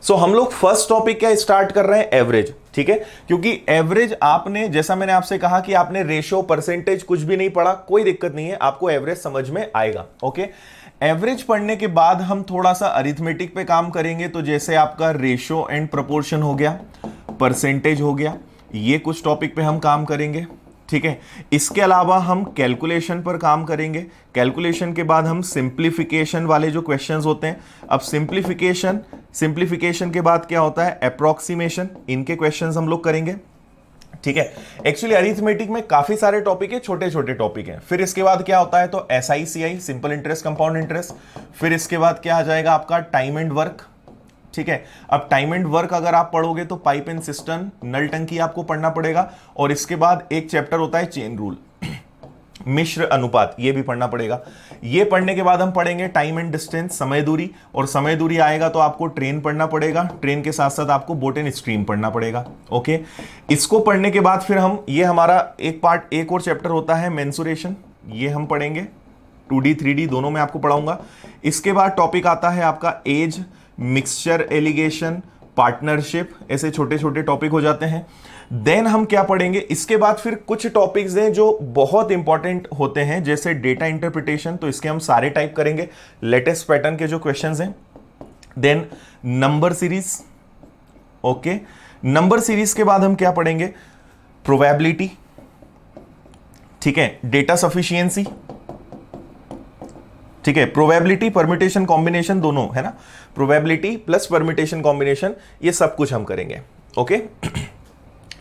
सो हम लोग first topic क्या स्टार्ट कर रहे हैं, एवरेज। ठीक है, क्योंकि एवरेज आपने, जैसा मैंने आपसे कहा कि आपने रेशो परसेंटेज कुछ भी नहीं पढ़ा, कोई दिक्कत नहीं है, आपको एवरेज समझ में आएगा। ओके, एवरेज पढ़ने के बाद हम थोड़ा सा अरिथमेटिक पे काम करेंगे। तो जैसे आपका रेशो एंड प्रोपोर्शन हो गया, परसेंटेज हो गया, ये कुछ टॉपिक पे हम काम करेंगे। ठीक है, इसके अलावा हम कैलकुलेशन पर काम करेंगे। कैलकुलेशन के बाद हम सिंप्लीफिकेशन वाले जो क्वेश्चंस होते हैं, अब सिंप्लीफिकेशन के बाद क्या होता है, अप्रोक्सीमेशन, इनके क्वेश्चंस हम लोग करेंगे। ठीक है, एक्चुअली अरिथमेटिक में काफी सारे टॉपिक है, छोटे छोटे टॉपिक हैं। फिर इसके बाद क्या होता है, तो SICI, simple interest compound interest. फिर इसके बाद क्या आ जाएगा आपका टाइम एंड वर्क। ठीक है, अब टाइम एंड वर्क अगर आप पढ़ोगे तो पाइप एंड सिस्टम, नल टंकी आपको पढ़ना पड़ेगा। और इसके बाद एक चैप्टर होता है चेन रूल, मिश्र अनुपात, ये भी पढ़ना पड़ेगा। ये पढ़ने के बाद हम पढ़ेंगे टाइम एंड डिस्टेंस, समय दूरी। और समय दूरी आएगा तो आपको ट्रेन पढ़ना पड़ेगा, ट्रेन के साथ साथ आपको बोट एंड स्ट्रीम पढ़ना पड़ेगा। ओके, इसको पढ़ने के बाद फिर हम, ये हमारा एक पार्ट, एक और चैप्टर होता है मेंसुरेशन, ये हम पढ़ेंगे। 2D 3D दोनों में आपको पढ़ाऊंगा। इसके बाद टॉपिक आता है आपका एज, मिक्सचर एलिगेशन, पार्टनरशिप, ऐसे छोटे छोटे टॉपिक हो जाते हैं। देन हम क्या पढ़ेंगे, इसके बाद फिर कुछ टॉपिक्स हैं जो बहुत इंपॉर्टेंट होते हैं, जैसे डेटा इंटरप्रिटेशन, तो इसके हम सारे टाइप करेंगे, लेटेस्ट पैटर्न के जो क्वेश्चंस हैं। Then number series. Okay, number series के बाद हम क्या पढ़ेंगे, प्रोबेबिलिटी। ठीक है, डेटा सफिशिएंसी। ठीक है, प्रोबेबिलिटी, परम्यूटेशन, कॉम्बिनेशन दोनों है ना, प्रोबेबिलिटी प्लस परम्यूटेशन कॉम्बिनेशन, ये सब कुछ हम करेंगे। ओके,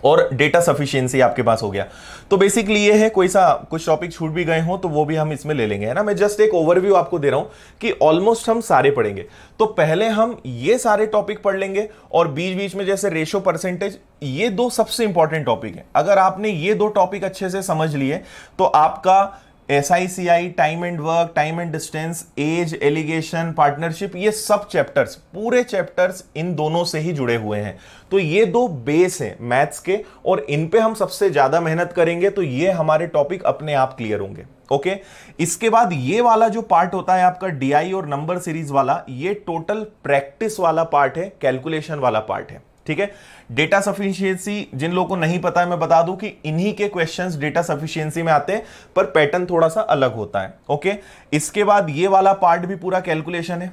और डेटा सफिशिएंसी आपके पास हो गया। तो बेसिकली ये है, कोई सा कुछ टॉपिक छूट भी गए हो तो वो भी हम इसमें ले लेंगे, है ना। मैं जस्ट एक ओवरव्यू आपको दे रहा हूं कि ऑलमोस्ट हम सारे पढ़ेंगे। तो पहले हम ये सारे टॉपिक पढ़ लेंगे, और बीच बीच में जैसे रेशो, परसेंटेज, ये दो सबसे इंपॉर्टेंट टॉपिक है। अगर आपने ये दो टॉपिक अच्छे से समझ लिए तो आपका SICI, time and work, time and distance, age, alligation, partnership, ये सब चैप्टर्स, पूरे चैप्टर्स इन दोनों से ही जुड़े हुए हैं। तो ये दो बेस हैं मैथ्स के, और इन पे हम सबसे ज्यादा मेहनत करेंगे तो ये हमारे टॉपिक अपने आप क्लियर होंगे। ओके, इसके बाद ये वाला जो पार्ट होता है आपका DI और नंबर सीरीज वाला, ये टोटल प्रैक्टिस वाला पार्ट है, कैलकुलेशन वाला पार्ट है। ठीक है, डेटा सफिशिएंसी जिन लोगों को नहीं पता है मैं बता दूं कि इन्हीं के क्वेश्चंस डेटा सफिशिएंसी में आते हैं, पर पैटर्न थोड़ा सा अलग होता है। ओके, इसके बाद ये वाला पार्ट भी पूरा कैलकुलेशन है।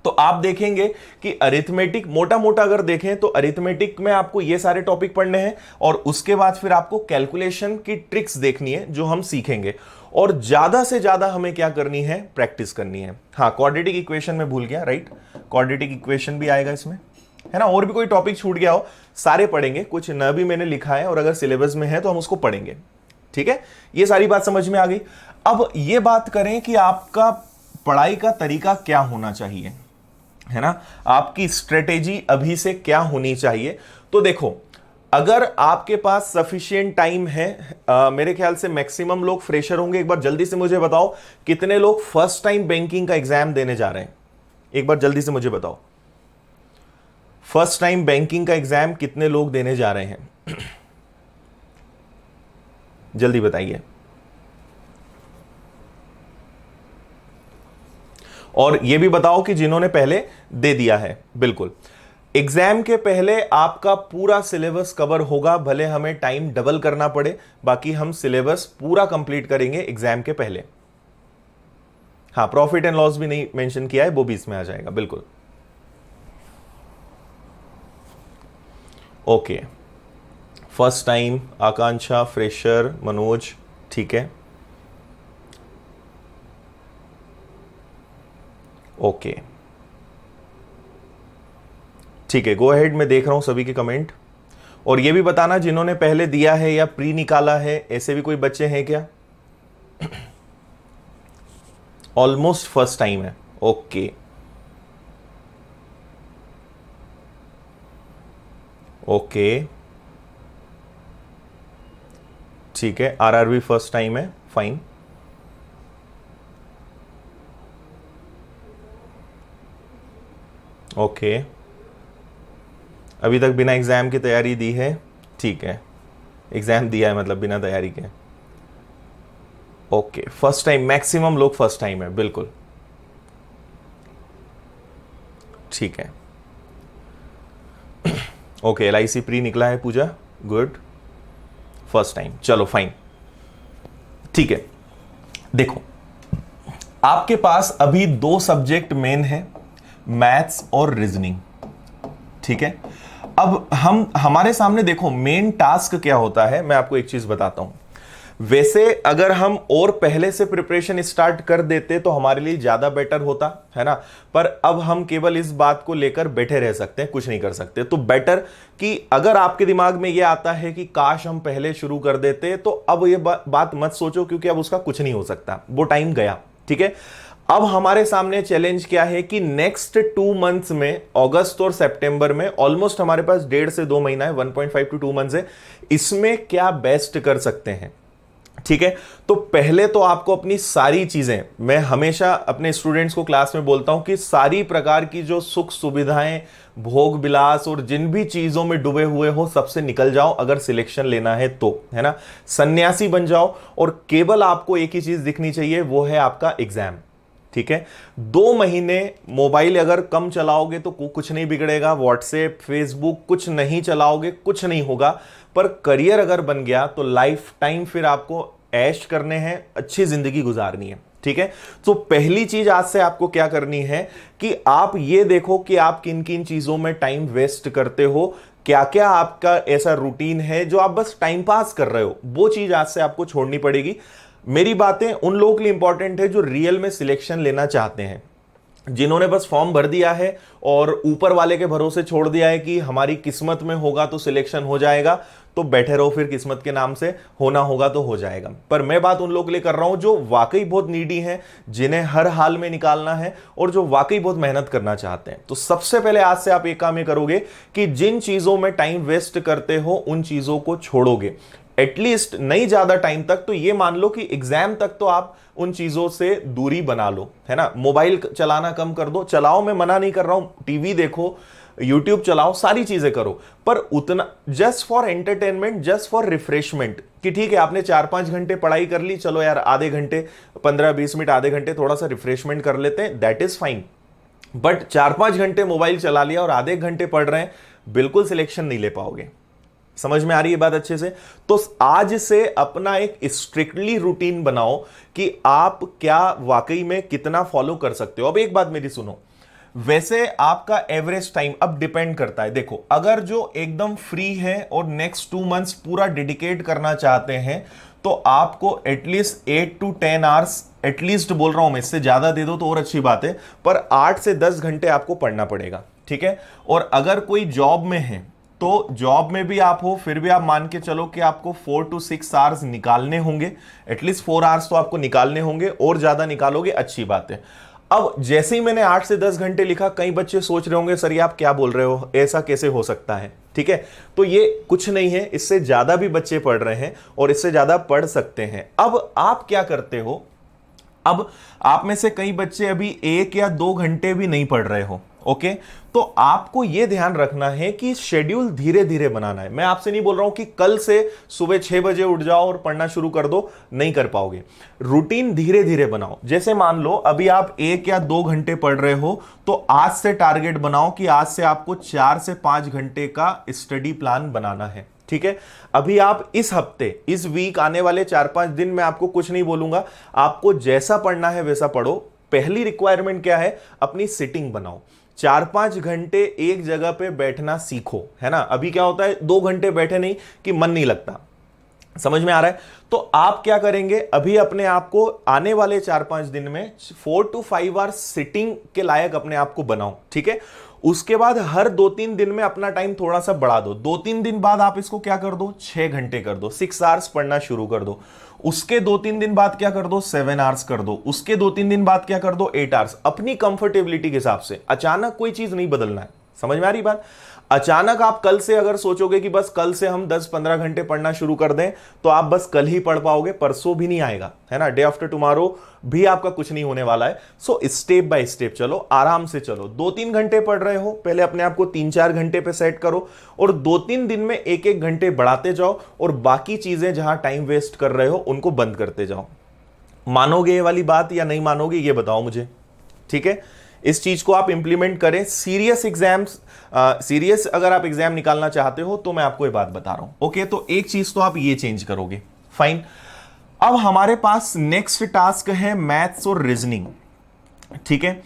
तो आप देखेंगे कि अरिथमेटिक, मोटा मोटा अगर देखें तो अरिथमेटिक में आपको ये सारे टॉपिक पढ़ने हैं, और उसके बाद फिर आपको कैलकुलेशन की ट्रिक्स देखनी है जो हम सीखेंगे। और ज्यादा से ज्यादा हमें क्या करनी है, प्रैक्टिस करनी है। हाँ, क्वाड्रेटिक इक्वेशन में भूल गया, राइट, क्वाड्रेटिक इक्वेशन भी आएगा इसमें, है ना। और भी कोई टॉपिक छूट गया हो, सारे पढ़ेंगे, कुछ न भी मैंने लिखा है, और अगर सिलेबस में है तो हम उसको पढ़ेंगे। ठीक है, ये सारी बात समझ में आ गई। अब ये बात करें कि आपका पढ़ाई का तरीका क्या होना चाहिए, है ना, आपकी स्ट्रेटेजी अभी से क्या होनी चाहिए। तो देखो, अगर आपके पास सफिशिएंट टाइम है, मेरे ख्याल से मैक्सिमम लोग फ्रेशर होंगे। एक बार जल्दी से मुझे बताओ, कितने लोग फर्स्ट टाइम बैंकिंग का एग्जाम देने जा रहे हैं, एक बार जल्दी से मुझे बताओ। फर्स्ट टाइम बैंकिंग का एग्जाम कितने लोग देने जा रहे हैं, जल्दी बताइए। और यह भी बताओ कि जिन्होंने पहले दे दिया है। बिल्कुल, एग्जाम के पहले आपका पूरा सिलेबस कवर होगा, भले हमें टाइम डबल करना पड़े, बाकी हम सिलेबस पूरा कंप्लीट करेंगे एग्जाम के पहले। हाँ, प्रॉफिट एंड लॉस भी नहीं मेंशन किया है, वो भी इसमें आ जाएगा। बिल्कुल, ओके, फर्स्ट टाइम, आकांक्षा, फ्रेशर, मनोज, ठीक है, ओके, ठीक है, गो अहेड, मैं देख रहा हूं सभी के कमेंट। और ये भी बताना जिन्होंने पहले दिया है या प्री निकाला है, ऐसे भी कोई बच्चे हैं क्या। ऑलमोस्ट फर्स्ट टाइम है, ओके, ओके, ठीक है, RRB फर्स्ट टाइम है, फाइन। ओके, अभी तक बिना एग्जाम की तैयारी दी है, ठीक है, एग्जाम दिया है मतलब बिना तैयारी के। ओके, फर्स्ट टाइम, मैक्सिमम लोग फर्स्ट टाइम है, बिल्कुल, ठीक है। ओके, LIC प्री निकला है पूजा, गुड, फर्स्ट टाइम, चलो फाइन, ठीक है। देखो आपके पास अभी 2 सब्जेक्ट मेन है, मैथ्स और रीजनिंग, ठीक है। अब हमारे सामने देखो मेन टास्क क्या होता है, मैं आपको एक चीज बताता हूं। वैसे अगर हम और पहले से प्रिपरेशन स्टार्ट कर देते तो हमारे लिए ज्यादा बेटर होता है ना, पर अब हम केवल इस बात को लेकर बैठे रह सकते हैं, कुछ नहीं कर सकते। तो बेटर कि अगर आपके दिमाग में यह आता है कि काश हम पहले शुरू कर देते, तो अब ये बात मत सोचो, क्योंकि अब उसका कुछ नहीं हो सकता, वो टाइम गया, ठीक है। अब हमारे सामने चैलेंज क्या है कि नेक्स्ट 2 मंथ्स में, अगस्त और सितंबर में, ऑलमोस्ट हमारे पास 1.5 से 2 महीना है, 1.5 to 2 मंथ्स है, इसमें क्या बेस्ट कर सकते हैं, ठीक है। तो पहले तो आपको अपनी सारी चीजें, मैं हमेशा अपने स्टूडेंट्स को क्लास में बोलता हूं कि सारी प्रकार की जो सुख सुविधाएं, भोग विलास और जिन भी चीजों में डूबे हुए हो सबसे निकल जाओ, अगर सिलेक्शन लेना है तो, है ना, सन्यासी बन जाओ, और केवल आपको एक ही चीज दिखनी चाहिए, वो है आपका एग्जाम, ठीक है। 2 महीने मोबाइल अगर कम चलाओगे तो कुछ नहीं बिगड़ेगा, व्हाट्सएप फेसबुक कुछ नहीं चलाओगे, कुछ नहीं होगा, पर करियर अगर बन गया तो लाइफ टाइम फिर आपको ऐश करने हैं, अच्छी जिंदगी गुजारनी है, ठीक है। तो पहली चीज आज से आपको क्या करनी है कि आप ये देखो कि आप किन किन चीजों में टाइम वेस्ट करते हो, क्या क्या आपका ऐसा रूटीन है जो आप बस टाइम पास कर रहे हो, वो चीज आज से आपको छोड़नी पड़ेगी। मेरी बातें उन लोगों के लिए इंपॉर्टेंट है जो रियल में सिलेक्शन लेना चाहते हैं, जिन्होंने बस फॉर्म भर दिया है और ऊपर वाले के भरोसे छोड़ दिया है कि हमारी किस्मत में होगा तो सिलेक्शन हो जाएगा, तो बैठे रहो, फिर किस्मत के नाम से होना होगा तो हो जाएगा। पर मैं बात उन लोगों के लिए कर रहा हूं जो वाकई बहुत नीडी हैं, जिन्हें हर हाल में निकालना है और जो वाकई बहुत मेहनत करना चाहते हैं। तो सबसे पहले आज से आप एक काम ये करोगे कि जिन चीजों में टाइम वेस्ट करते हो उन चीजों को छोड़ोगे, एटलीस्ट नहीं ज्यादा टाइम तक, तो ये मान लो कि एग्जाम तक तो आप उन चीजों से दूरी बना लो, है ना। मोबाइल चलाना कम कर दो, चलाओ, मैं मना नहीं कर रहा हूं, टीवी देखो, यूट्यूब चलाओ, सारी चीजें करो, पर उतना just for entertainment, just for refreshment, कि ठीक है आपने 4-5 घंटे पढ़ाई कर ली, चलो यार आधे घंटे, 15-20 मिनट, आधे घंटे थोड़ा सा रिफ्रेशमेंट कर लेते हैं, दैट इज फाइन। बट 4-5 घंटे मोबाइल चला लिया और आधे घंटे पढ़ रहे हैं, बिल्कुल सिलेक्शन नहीं ले पाओगे। समझ में आ रही है बात अच्छे से? तो आज से अपना एक स्ट्रिक्टली रूटीन बनाओ कि आप क्या वाकई में कितना फॉलो कर सकते हो। अब एक बात मेरी सुनो, वैसे आपका एवरेज टाइम अब डिपेंड करता है, देखो अगर जो एकदम फ्री है और नेक्स्ट 2 मंथ्स पूरा डेडिकेट करना चाहते हैं, तो आपको एटलीस्ट 8 to 10 आवर्स, एटलीस्ट बोल रहा हूं मैं, इससे ज्यादा दे दो तो और अच्छी बात है, पर 8 से 10 घंटे आपको पढ़ना पड़ेगा, ठीक है। और अगर कोई जॉब में है तो जॉब में भी आप हो, फिर भी आप मान के चलो कि आपको 4 to 6 आवर्स निकालने होंगे, एटलीस्ट 4 आवर्स तो आपको निकालने होंगे, और ज्यादा निकालोगे अच्छी बात है। अब जैसे ही मैंने 8 से 10 घंटे लिखा, कई बच्चे सोच रहे होंगे सर ये आप क्या बोल रहे हो, ऐसा कैसे हो सकता है, ठीक है। तो ये कुछ नहीं है, इससे ज्यादा भी बच्चे पढ़ रहे हैं और इससे ज्यादा पढ़ सकते हैं। अब आप क्या करते हो, अब आप में से कई बच्चे अभी 1 या 2 घंटे भी नहीं पढ़ रहे हो, ओके। तो आपको यह ध्यान रखना है कि शेड्यूल धीरे धीरे बनाना है। मैं आपसे नहीं बोल रहा हूं कि कल से सुबह 6 बजे उठ जाओ और पढ़ना शुरू कर दो, नहीं कर पाओगे। रूटीन धीरे धीरे बनाओ। जैसे मान लो अभी आप 1 या 2 घंटे पढ़ रहे हो, तो आज से टारगेट बनाओ कि आज से आपको 4 से 5 घंटे का स्टडी प्लान बनाना है, ठीक है। अभी आप इस हफ्ते, इस वीक, आने वाले 4-5 दिन में आपको कुछ नहीं बोलूंगा, आपको जैसा पढ़ना है वैसा पढ़ो। पहली रिक्वायरमेंट क्या है, अपनी सिटिंग बनाओ, 4-5 घंटे एक जगह पे बैठना सीखो, है ना। अभी क्या होता है 2 घंटे बैठे नहीं कि मन नहीं लगता, समझ में आ रहा है। तो आप क्या करेंगे, अभी अपने आप को आने वाले 4-5 दिन में 4 to 5 आवर्स सिटिंग के लायक अपने आप को बनाओ, ठीक है। उसके बाद हर 2-3 दिन में अपना टाइम थोड़ा सा बढ़ा दो। 2-3 दिन बाद आप इसको क्या कर दो, 6 घंटे कर दो, 6 आवर्स पढ़ना शुरू कर दो। उसके 2-3 दिन बाद क्या कर दो, 7 आवर्स कर दो। उसके 2-3 दिन बाद क्या कर दो, 8 आवर्स। अपनी कंफर्टेबिलिटी के हिसाब से, अचानक कोई चीज नहीं बदलना है, समझ में आ रही बात। अचानक आप कल से अगर सोचोगे कि बस कल से हम 10-15 घंटे पढ़ना शुरू कर दें, तो आप बस कल ही पढ़ पाओगे, परसों भी नहीं आएगा, है ना। डे आफ्टर टुमारो भी आपका कुछ नहीं होने वाला है। सो स्टेप बाय स्टेप चलो, आराम से चलो। 2-3 घंटे पढ़ रहे हो, पहले अपने आप को 3-4 घंटे पे सेट करो, और 2-3 दिन में 1-1 घंटे बढ़ाते जाओ, और बाकी चीजें जहां टाइम वेस्ट कर रहे हो उनको बंद करते जाओ। मानोगे ये वाली बात या नहीं मानोगे, ये बताओ मुझे, ठीक है। इस चीज को आप इंप्लीमेंट करें। सीरियस एग्जाम्स, सीरियस अगर आप एग्जाम निकालना चाहते हो तो मैं आपको ये बात बता रहा हूं। ओके, तो एक चीज तो आप ये चेंज करोगे, फाइन। अब हमारे पास नेक्स्ट टास्क है मैथ्स और रीजनिंग, ठीक है।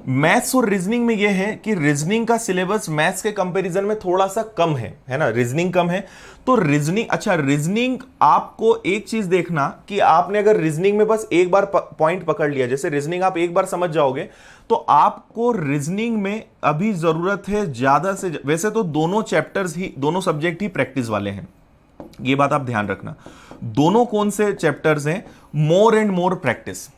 मैथ्स और रीजनिंग में यह है कि रीजनिंग का सिलेबस मैथ्स के कंपैरिजन में थोड़ा सा कम है ना, रीजनिंग कम है। तो रीजनिंग, अच्छा रीजनिंग आपको एक चीज देखना कि आपने अगर रीजनिंग में बस एक बार पॉइंट पकड़ लिया, जैसे रीजनिंग आप एक बार समझ जाओगे, तो आपको रीजनिंग में अभी जरूरत है ज्यादा से, वैसे तो दोनों चैप्टर्स ही, दोनों सब्जेक्ट ही प्रैक्टिस वाले हैं, ये बात आप ध्यान रखना। दोनों कौन से चैप्टर्स हैं? More and more practice.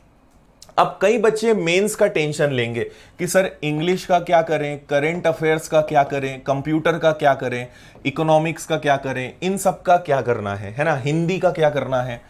अब कई बच्चे मेंस का टेंशन लेंगे कि सर इंग्लिश का क्या करें, करंट अफेयर्स का क्या करें, कंप्यूटर का क्या करें, इकोनॉमिक्स का क्या करें, इन सब का क्या करना है ना, हिंदी का क्या करना है।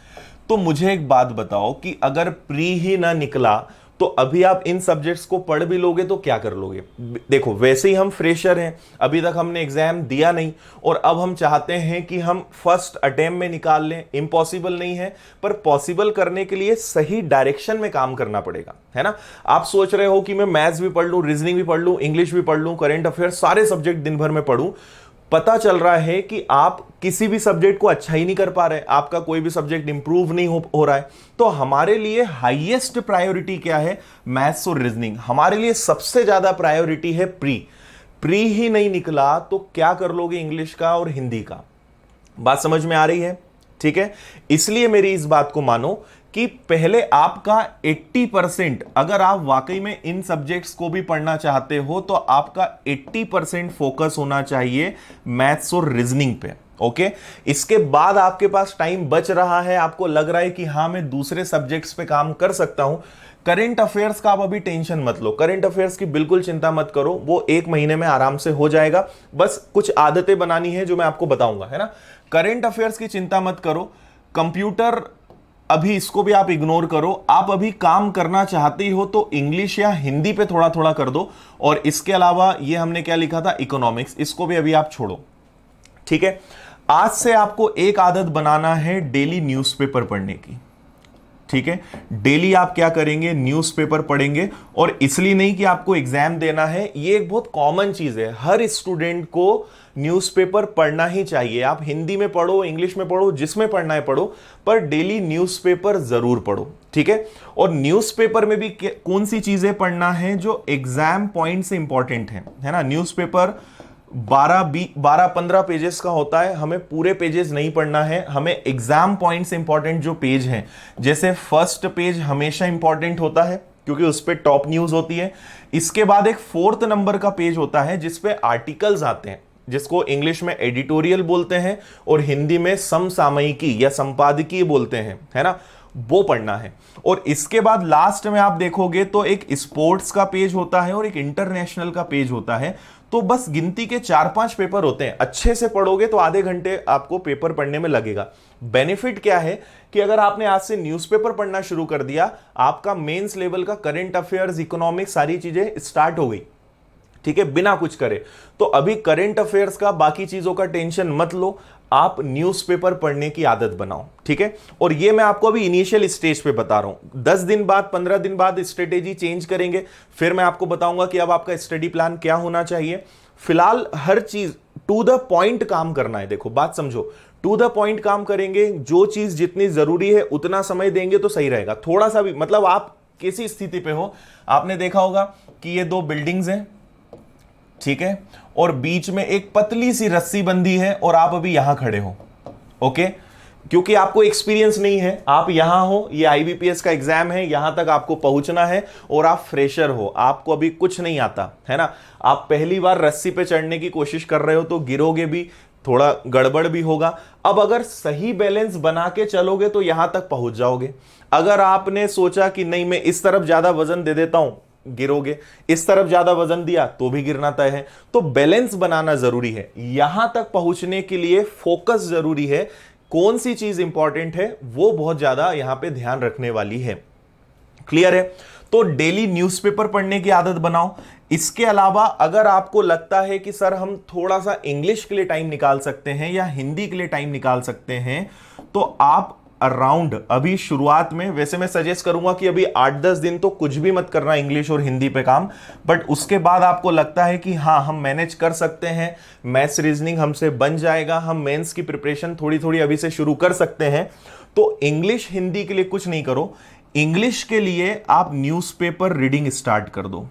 तो मुझे एक बात बताओ कि अगर प्री ही ना निकला तो अभी आप इन सब्जेक्ट्स को पढ़ भी लोगे तो क्या कर लोगे? देखो, वैसे ही हम फ्रेशर हैं, अभी तक हमने एग्जाम दिया नहीं, और अब हम चाहते हैं कि हम फर्स्ट अटेम्प्ट में निकाल लें। इम्पॉसिबल नहीं है, पर पॉसिबल करने के लिए सही डायरेक्शन में काम करना पड़ेगा, है ना। आप सोच रहे हो कि मैं मैथ्स भी पढ़ लूं, रीजनिंग भी पढ़ लूं, इंग्लिश भी पढ़ लूं, करंट अफेयर, सारे सब्जेक्ट दिन भर में पढ़ूं, पता चल रहा है कि आप किसी भी सब्जेक्ट को अच्छा ही नहीं कर पा रहे, आपका कोई भी सब्जेक्ट इंप्रूव नहीं हो रहा है। तो हमारे लिए हाईएस्ट प्रायोरिटी क्या है? मैथ्स और रीजनिंग। हमारे लिए सबसे ज्यादा प्रायोरिटी है प्री। प्री ही नहीं निकला तो क्या कर लोगे इंग्लिश का और हिंदी का? बात समझ में आ रही है? ठीक है, इसलिए मेरी इस बात को मानो कि पहले आपका 80%, अगर आप वाकई में इन सब्जेक्ट्स को भी पढ़ना चाहते हो तो आपका 80% फोकस होना चाहिए मैथ्स और रीजनिंग पे। ओके, इसके बाद आपके पास टाइम बच रहा है, आपको लग रहा है कि हां मैं दूसरे सब्जेक्ट्स पे काम कर सकता हूं। करंट अफेयर्स का आप अभी टेंशन मत लो, करंट अफेयर्स की बिल्कुल चिंता मत करो, वो 1 महीने में आराम से हो जाएगा। बस कुछ आदतें बनानी है जो मैं आपको बताऊंगा, है ना। करंट अफेयर्स की चिंता मत करो। कंप्यूटर अभी इसको भी आप इग्नोर करो। आप अभी काम करना चाहते हो तो इंग्लिश या हिंदी पे थोड़ा थोड़ा कर दो, और इसके अलावा ये हमने क्या लिखा था, इकोनॉमिक्स, इसको भी अभी आप छोड़ो, ठीक है। आज से आपको एक आदत बनाना है डेली न्यूज़पेपर पढ़ने की, ठीक है। डेली आप क्या करेंगे, न्यूज़पेपर पढ़ेंगे, और इसलिए नहीं कि आपको एग्जाम देना है, ये एक बहुत कॉमन चीज है, हर स्टूडेंट को न्यूज़पेपर पढ़ना ही चाहिए। आप हिंदी में पढ़ो, इंग्लिश में पढ़ो, जिसमें पढ़ना है पढ़ो, पर डेली न्यूज़पेपर जरूर पढ़ो, ठीक है। और न्यूज़पेपर में भी कौन सी चीजें पढ़ना है जो एग्जाम पॉइंट से इंपॉर्टेंट है ना। न्यूज़पेपर 12-15 पेजेस का होता है, हमें पूरे पेजेस नहीं पढ़ना है, हमें एग्जाम पॉइंट से इंपॉर्टेंट जो पेज हैं, जैसे फर्स्ट पेज हमेशा इंपॉर्टेंट होता है क्योंकि उस पर टॉप न्यूज होती है। इसके बाद एक 4th नंबर का पेज होता है जिसपे आर्टिकल्स आते हैं, जिसको इंग्लिश में एडिटोरियल बोलते हैं और हिंदी में समसामयिकी या संपादकीय बोलते हैं, है ना, वो पढ़ना है। और इसके बाद लास्ट में आप देखोगे तो एक स्पोर्ट्स का पेज होता है और एक इंटरनेशनल का पेज होता है। तो बस गिनती के 4-5 पेपर होते हैं, अच्छे से पढ़ोगे तो आधे घंटे आपको पेपर पढ़ने में लगेगा। बेनिफिट क्या है कि अगर आपने आज से न्यूज़पेपर पढ़ना शुरू कर दिया, आपका मेंस लेवल का करंट अफेयर्स, इकोनॉमिक्स, सारी चीजें स्टार्ट हो गई, ठीक है, बिना कुछ करे। तो अभी करंट अफेयर्स का, बाकी चीजों का टेंशन मत लो, आप न्यूज़पेपर पढ़ने की आदत बनाओ, ठीक है। और ये मैं आपको अभी इनिशियल स्टेज पे बता रहा हूं, 10 दिन बाद, 15 दिन बाद स्ट्रेटेजी चेंज करेंगे, फिर मैं आपको बताऊंगा कि अब आपका स्टडी प्लान क्या होना चाहिए। फिलहाल हर चीज टू द पॉइंट काम करना है। देखो बात समझो, टू द पॉइंट काम करेंगे, जो चीज जितनी जरूरी है उतना समय देंगे तो सही रहेगा। थोड़ा सा भी, मतलब आप किसी स्थिति पे हो, आपने देखा होगा कि ये 2 बिल्डिंग्स हैं, ठीक है, और बीच में एक पतली सी रस्सी बंधी है और आप अभी यहां खड़े हो, ओके, क्योंकि आपको एक्सपीरियंस नहीं है, आप यहां हो, ये आईबीपीएस का एग्जाम है, यहां तक आपको पहुंचना है और आप फ्रेशर हो, आपको अभी कुछ नहीं आता, है ना। आप पहली बार रस्सी पे चढ़ने की कोशिश कर रहे हो तो गिरोगे भी, थोड़ा गड़बड़ भी होगा। अब अगर सही बैलेंस बना के चलोगे तो यहां तक पहुंच जाओगे। अगर आपने सोचा कि नहीं मैं इस तरफ ज्यादा वजन दे देता हूं, गिरोगे, इस तरफ ज्यादा वजन दिया तो भी गिरना तय है। तो बैलेंस बनाना जरूरी है। यहां तक पहुंचने के लिए फोकस जरूरी है, कौन सी चीज इंपॉर्टेंट है वो बहुत ज्यादा यहां पे ध्यान रखने वाली है। क्लियर है? तो डेली न्यूज़पेपर पढ़ने की आदत बनाओ। इसके अलावा अगर आपको लगता है कि सर हम थोड़ा सा इंग्लिश के लिए टाइम निकाल सकते हैं या हिंदी के लिए टाइम निकाल सकते हैं, तो आप अराउंड अभी शुरुआत में, वैसे मैं सजेस्ट करूंगा कि अभी 8-10 दिन तो कुछ भी मत करना इंग्लिश और हिंदी पे काम, बट उसके बाद आपको लगता है कि हाँ हम मैनेज कर सकते हैं, मैथ्स रीजनिंग हमसे बन जाएगा, हम मेंस की प्रिपरेशन थोड़ी थोड़ी अभी से शुरू कर सकते हैं, तो इंग्लिश हिंदी के लिए कुछ नहीं करो, इंग्लिश के लिए आप न्यूज़पेपर रीडिंग स्टार्ट कर दो।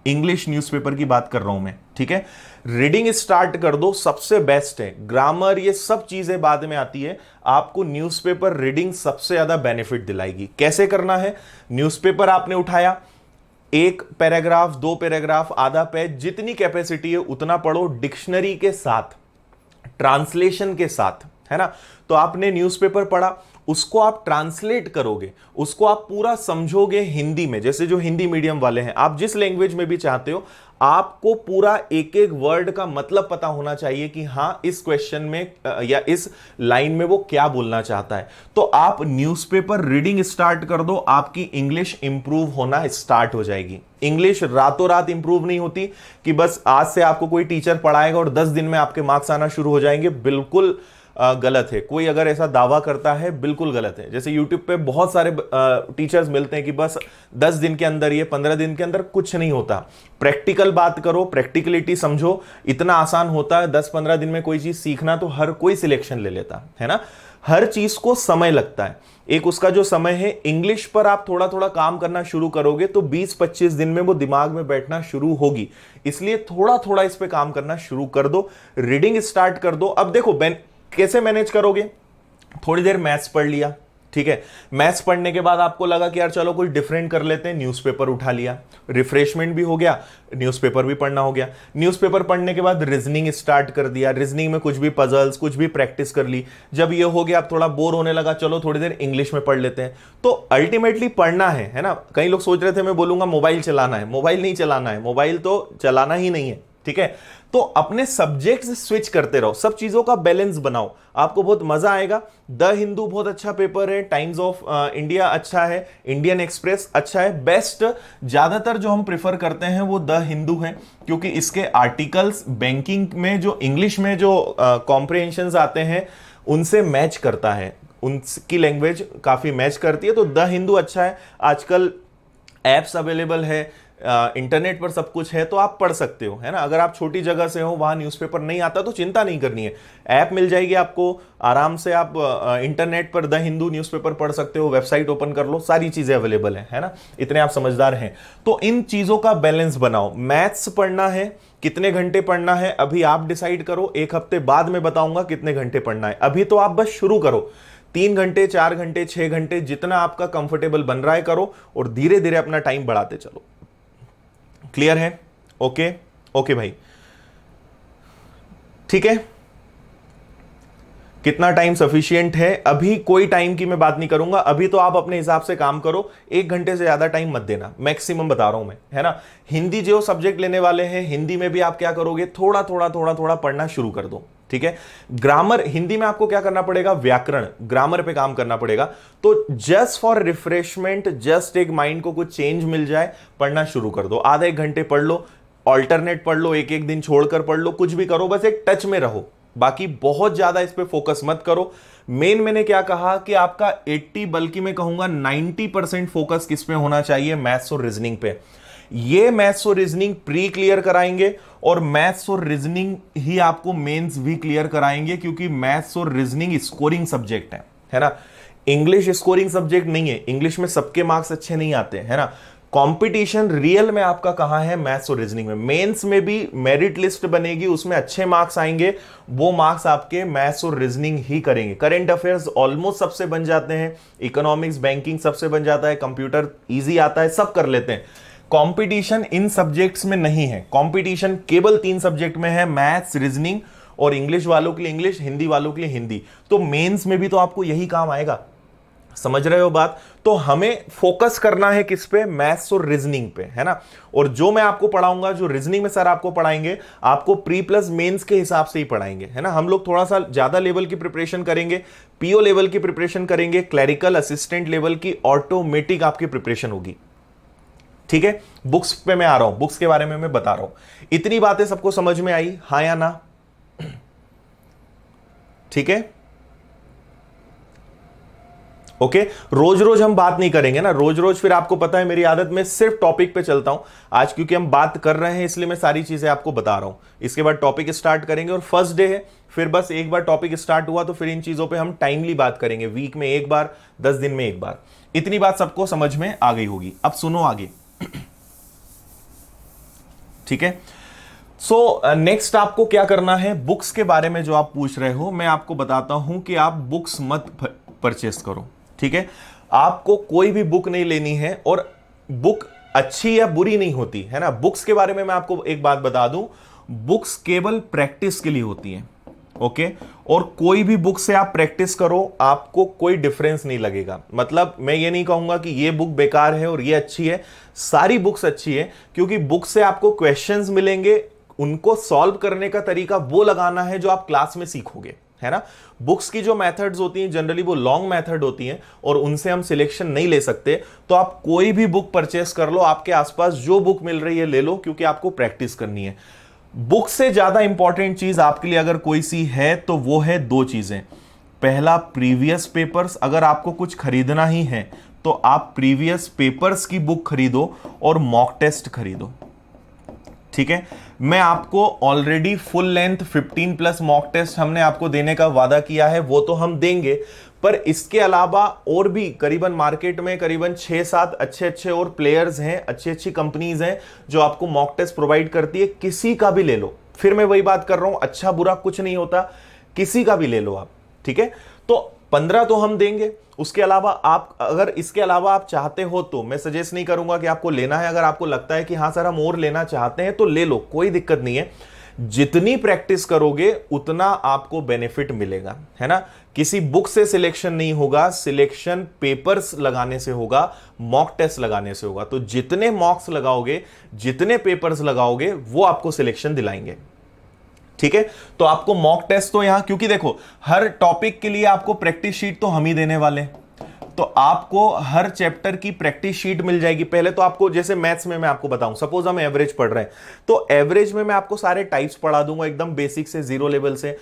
इंग्लिश न्यूज़पेपर की बात कर रहा हूं मैं, ठीक है, रीडिंग स्टार्ट कर दो, सबसे बेस्ट है। ग्रामर ये सब चीजें बाद में आती है, आपको न्यूज़पेपर रीडिंग सबसे ज्यादा बेनिफिट दिलाएगी। कैसे करना है, न्यूज़पेपर आपने उठाया, एक पैराग्राफ, 2 पैराग्राफ, आधा पेज, जितनी कैपेसिटी है उतना पढ़ो, डिक्शनरी के साथ, ट्रांसलेशन के साथ, है ना। तो आपने न्यूज़पेपर पढ़ा, उसको आप ट्रांसलेट करोगे, उसको आप पूरा समझोगे हिंदी में, जैसे जो हिंदी मीडियम वाले हैं, आप जिस लैंग्वेज में भी चाहते हो, आपको पूरा एक एक वर्ड का मतलब पता होना चाहिए कि हां इस क्वेश्चन में या इस लाइन में वो क्या बोलना चाहता है। तो आप न्यूज़पेपर रीडिंग स्टार्ट कर दो, आपकी इंग्लिश इंप्रूव होना स्टार्ट हो जाएगी। इंग्लिश रातों रात इंप्रूव नहीं होती कि बस आज से आपको कोई टीचर पढ़ाएगा और 10 दिन में आपके मार्क्स आना शुरू हो जाएंगे, बिल्कुल गलत है। कोई अगर ऐसा दावा करता है बिल्कुल गलत है। जैसे YouTube पे बहुत सारे टीचर्स मिलते हैं कि बस 10 दिन के अंदर, ये 15 दिन के अंदर, कुछ नहीं होता। प्रैक्टिकल बात करो, प्रैक्टिकलिटी समझो, इतना आसान होता है 10-15 दिन में कोई चीज सीखना, तो हर कोई सिलेक्शन ले लेता है ना। हर चीज को समय लगता है, एक उसका जो समय है। इंग्लिश पर आप थोड़ा थोड़ा काम करना शुरू करोगे तो 20-25 दिन में वो दिमाग में बैठना शुरू होगी, इसलिए थोड़ा थोड़ा इस पे काम करना शुरू कर दो, रीडिंग स्टार्ट कर दो। अब देखो कैसे मैनेज करोगे, थोड़ी देर मैथ्स पढ़ लिया, ठीक है, मैथ्स पढ़ने के बाद आपको लगा कि यार चलो कुछ डिफरेंट कर लेते हैं, न्यूज़पेपर उठा लिया, रिफ्रेशमेंट भी हो गया, न्यूज़पेपर भी पढ़ना हो गया। न्यूज़पेपर पढ़ने के बाद रीजनिंग स्टार्ट कर दिया, रीजनिंग में कुछ भी पजल्स, कुछ भी प्रैक्टिस कर ली। जब ये हो गया, आप थोड़ा बोर होने लगा, चलो थोड़ी देर इंग्लिश में पढ़ लेते हैं। तो अल्टीमेटली पढ़ना है ना। कई लोग सोच रहे थे मैं बोलूंगा मोबाइल चलाना है, मोबाइल नहीं चलाना है, मोबाइल तो चलाना ही नहीं है, ठीक है। तो अपने सब्जेक्ट स्विच करते रहो, सब चीजों का बैलेंस बनाओ, आपको बहुत मजा आएगा। द हिंदू बहुत अच्छा पेपर है, टाइम्स ऑफ इंडिया अच्छा है, इंडियन एक्सप्रेस अच्छा है। बेस्ट ज्यादातर जो हम प्रेफर करते हैं वो द हिंदू है, क्योंकि इसके आर्टिकल्स बैंकिंग में जो इंग्लिश में जो कॉम्प्रिहेंशंस आते हैं उनसे मैच करता है, उनकी लैंग्वेज काफी मैच करती है। तो द हिंदू अच्छा है। आजकल एप्स अवेलेबल है, इंटरनेट पर सब कुछ है, तो आप पढ़ सकते हो, है ना। अगर आप छोटी जगह से हो, वहां न्यूज़पेपर नहीं आता, तो चिंता नहीं करनी है, ऐप मिल जाएगी आपको, आराम से आप इंटरनेट पर द हिंदू न्यूज़पेपर पढ़ सकते हो, वेबसाइट ओपन कर लो, सारी चीजें अवेलेबल है ना। इतने आप समझदार हैं। तो इन चीजों का बैलेंस बनाओ। मैथ्स पढ़ना है, कितने घंटे पढ़ना है अभी आप डिसाइड करो, 1 हफ्ते बाद में बताऊंगा कितने घंटे पढ़ना है। अभी तो आप बस शुरू करो, 3 घंटे, 4 घंटे, 6 घंटे, जितना आपका कंफर्टेबल बन रहा है करो, और धीरे धीरे अपना टाइम बढ़ाते चलो। क्लियर है? ओके ओके भाई, ठीक है। कितना टाइम सफिशिएंट है? अभी कोई टाइम की मैं बात नहीं करूंगा, अभी तो आप अपने हिसाब से काम करो, 1 घंटे से ज्यादा टाइम मत देना, मैक्सिमम बता रहा हूं मैं, है ना। हिंदी जो सब्जेक्ट लेने वाले हैं, हिंदी में भी आप क्या करोगे, थोड़ा थोड़ा थोड़ा थोड़ा पढ़ना शुरू कर दो, ठीक है। ग्रामर, हिंदी में आपको क्या करना पड़ेगा, व्याकरण, ग्रामर पे काम करना पड़ेगा। तो जस्ट फॉर रिफ्रेशमेंट, जस्ट एक माइंड को कुछ चेंज मिल जाए, पढ़ना शुरू कर दो। आधा 1 घंटे पढ़ लो, ऑल्टरनेट पढ़ लो, एक दिन छोड़कर पढ़ लो, कुछ भी करो, बस एक टच में रहो। बाकी बहुत ज्यादा इस पे फोकस मत करो। मेन मैंने क्या कहा कि आपका 80, बल्कि मैं कहूंगा 90% फोकस किस पे होना चाहिए, मैथ्स और रीजनिंग पे। ये मैथ्स और रीजनिंग प्री क्लियर कराएंगे, और मैथ्स और रीजनिंग ही आपको मेंस भी क्लियर कराएंगे, क्योंकि मैथ्स और रीजनिंग स्कोरिंग सब्जेक्ट है ना। इंग्लिश स्कोरिंग सब्जेक्ट नहीं है, इंग्लिश में सबके मार्क्स अच्छे नहीं आते, है ना। कंपटीशन रियल में आपका कहां है, मैथ्स और रीजनिंग में। मेंस में भी मेरिट लिस्ट बनेगी, उसमें अच्छे मार्क्स आएंगे, वो मार्क्स आपके मैथ्स और रीजनिंग ही करेंगे। करंट अफेयर्स ऑलमोस्ट सबसे बन जाते हैं, इकोनॉमिक्स, बैंकिंग सबसे बन जाता है, कंप्यूटर इजी आता है, सब कर लेते हैं। कंपटीशन इन सब्जेक्ट्स में नहीं है, कंपटीशन केवल 3 सब्जेक्ट में है, मैथ्स, रीजनिंग, और इंग्लिश वालों के लिए इंग्लिश, हिंदी वालों के लिए हिंदी। तो मेंस में भी तो आपको यही काम आएगा, समझ रहे हो बात। तो हमें फोकस करना है किस पे, मैथ्स और रीजनिंग पे, है ना। और जो मैं आपको पढ़ाऊंगा, जो रीजनिंग में सर आपको पढ़ाएंगे, आपको प्री प्लस मेंस के हिसाब से ही पढ़ाएंगे, है ना। हम लोग थोड़ा सा ज्यादा लेवल की प्रिपरेशन करेंगे, पीओ लेवल की प्रिपरेशन करेंगे, क्लरिकल असिस्टेंट लेवल की ऑटोमेटिक आपकी प्रिपरेशन होगी, ठीक है। बुक्स पे मैं आ रहा हूं, बुक्स के बारे में मैं बता रहा हूं। इतनी बातें सबको समझ में आई, हाँ या ना? ठीक है, ओके रोज रोज हम बात नहीं करेंगे ना, रोज रोज फिर आपको पता है मेरी आदत में सिर्फ टॉपिक पे चलता हूं। आज क्योंकि हम बात कर रहे हैं इसलिए मैं सारी चीजें आपको बता रहा हूं। इसके बाद टॉपिक स्टार्ट करेंगे और फर्स्ट डे है, फिर बस एक बार टॉपिक स्टार्ट हुआ तो फिर इन चीजों पे हम टाइमली बात करेंगे, वीक में एक बार, 10 दिन में एक बार। इतनी बात सबको समझ में आ गई होगी। अब सुनो आगे। ठीक है, सो नेक्स्ट आपको क्या करना है, बुक्स के बारे में जो आप पूछ रहे हो मैं आपको बताता हूं कि आप बुक्स मत परचेस करो। ठीक है, आपको कोई भी बुक नहीं लेनी है, और बुक अच्छी या बुरी नहीं होती है ना। बुक्स के बारे में मैं आपको एक बात बता दूं, बुक्स केवल प्रैक्टिस के लिए होती हैं। ओके, और कोई भी बुक से आप प्रैक्टिस करो, आपको कोई डिफरेंस नहीं लगेगा। मतलब मैं ये नहीं कहूंगा कि ये बुक बेकार है और ये अच्छी है, सारी बुक्स अच्छी है, क्योंकि बुक से आपको क्वेश्चंस मिलेंगे, उनको सॉल्व करने का तरीका वो लगाना है जो आप क्लास में सीखोगे, है ना। बुक्स की जो मेथड्स होती हैं जनरली वो लॉन्ग मेथड होती हैं और उनसे हम सिलेक्शन नहीं ले सकते। तो आप कोई भी बुक परचेस कर लो, आपके आसपास जो बुक मिल रही है ले लो, क्योंकि आपको प्रैक्टिस करनी है। बुक से ज्यादा इंपॉर्टेंट चीज आपके लिए अगर कोई सी है तो वो है दो चीजें। पहला, प्रीवियस पेपर्स। अगर आपको कुछ खरीदना ही है तो आप प्रीवियस पेपर्स की बुक खरीदो और मॉक टेस्ट खरीदो। ठीक है, मैं आपको already full length 15+ mock test हमने आपको देने का वादा किया है, वो तो हम देंगे, पर इसके अलावा और भी करीबन मार्केट में करीबन 6-7 अच्छे और प्लेयर्स हैं, अच्छी कंपनीज हैं जो आपको मॉक टेस्ट प्रोवाइड करती है। किसी का भी ले लो, फिर मैं वही बात कर रहा हूं, अच्छा बुरा कुछ नहीं होता, किसी का भी ले लो आप। ठीक है, तो 15 तो हम देंगे, उसके अलावा आप अगर इसके अलावा आप चाहते हो तो मैं सजेस्ट नहीं करूंगा कि आपको लेना है। अगर आपको लगता है कि हाँ सर हम और लेना चाहते हैं तो ले लो, कोई दिक्कत नहीं है। जितनी प्रैक्टिस करोगे उतना आपको बेनिफिट मिलेगा, है ना। किसी बुक से सिलेक्शन नहीं होगा, सिलेक्शन पेपर्स लगाने से होगा, मॉक टेस्ट लगाने से होगा। तो जितने मॉक्स लगाओगे, जितने पेपर्स लगाओगे, वो आपको सिलेक्शन दिलाएंगे। ठीक है, तो आपको मॉक टेस्ट तो यहां, क्योंकि देखो हर टॉपिक के लिए आपको प्रैक्टिस शीट तो हम ही देने वाले हैं, तो आपको हर चैप्टर की प्रैक्टिस शीट मिल जाएगी। पहले तो आपको, जैसे मैथ्स में मैं आपको बताऊं, सपोज हम एवरेज पढ़ रहे हैं तो एवरेज में मैं आपको सारे टाइप्स पढ़ा दूंगा, एकदम बेसिक से 0 लेवल से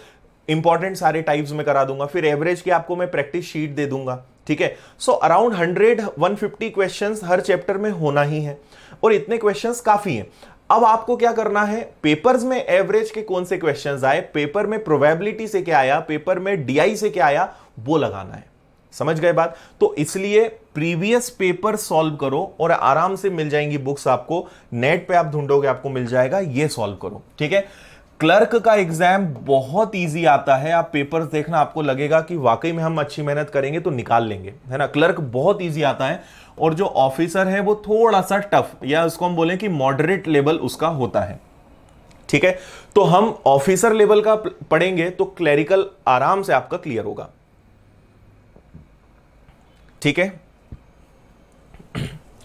इंपॉर्टेंट सारे टाइप्स में करा दूंगा। फिर एवरेज की आपको मैं प्रैक्टिस शीट दे दूंगा। ठीक है, सो अराउंड 100-150 क्वेश्चंस हर चैप्टर में होना ही है, और इतने क्वेश्चंस काफी हैं। अब आपको क्या करना है, पेपर्स में एवरेज के कौन से क्वेश्चंस आए, पेपर में प्रोबेबिलिटी से क्या आया, पेपर में डीआई से क्या आया, वो लगाना है। समझ गए बात। तो इसलिए प्रीवियस पेपर सॉल्व करो और आराम से मिल जाएंगी बुक्स आपको, नेट पे आप ढूंढोगे आपको मिल जाएगा, ये सॉल्व करो। ठीक है, क्लर्क का एग्जाम बहुत इजी आता है, आप पेपर्स देखना, आपको लगेगा कि वाकई में हम अच्छी मेहनत करेंगे तो निकाल लेंगे, है ना। क्लर्क बहुत इजी आता है, और जो ऑफिसर है वो थोड़ा सा टफ, या उसको हम बोलें कि मॉडरेट लेवल उसका होता है। ठीक है, तो हम ऑफिसर लेवल का पढ़ेंगे तो क्लरिकल आराम से आपका क्लियर होगा। ठीक है,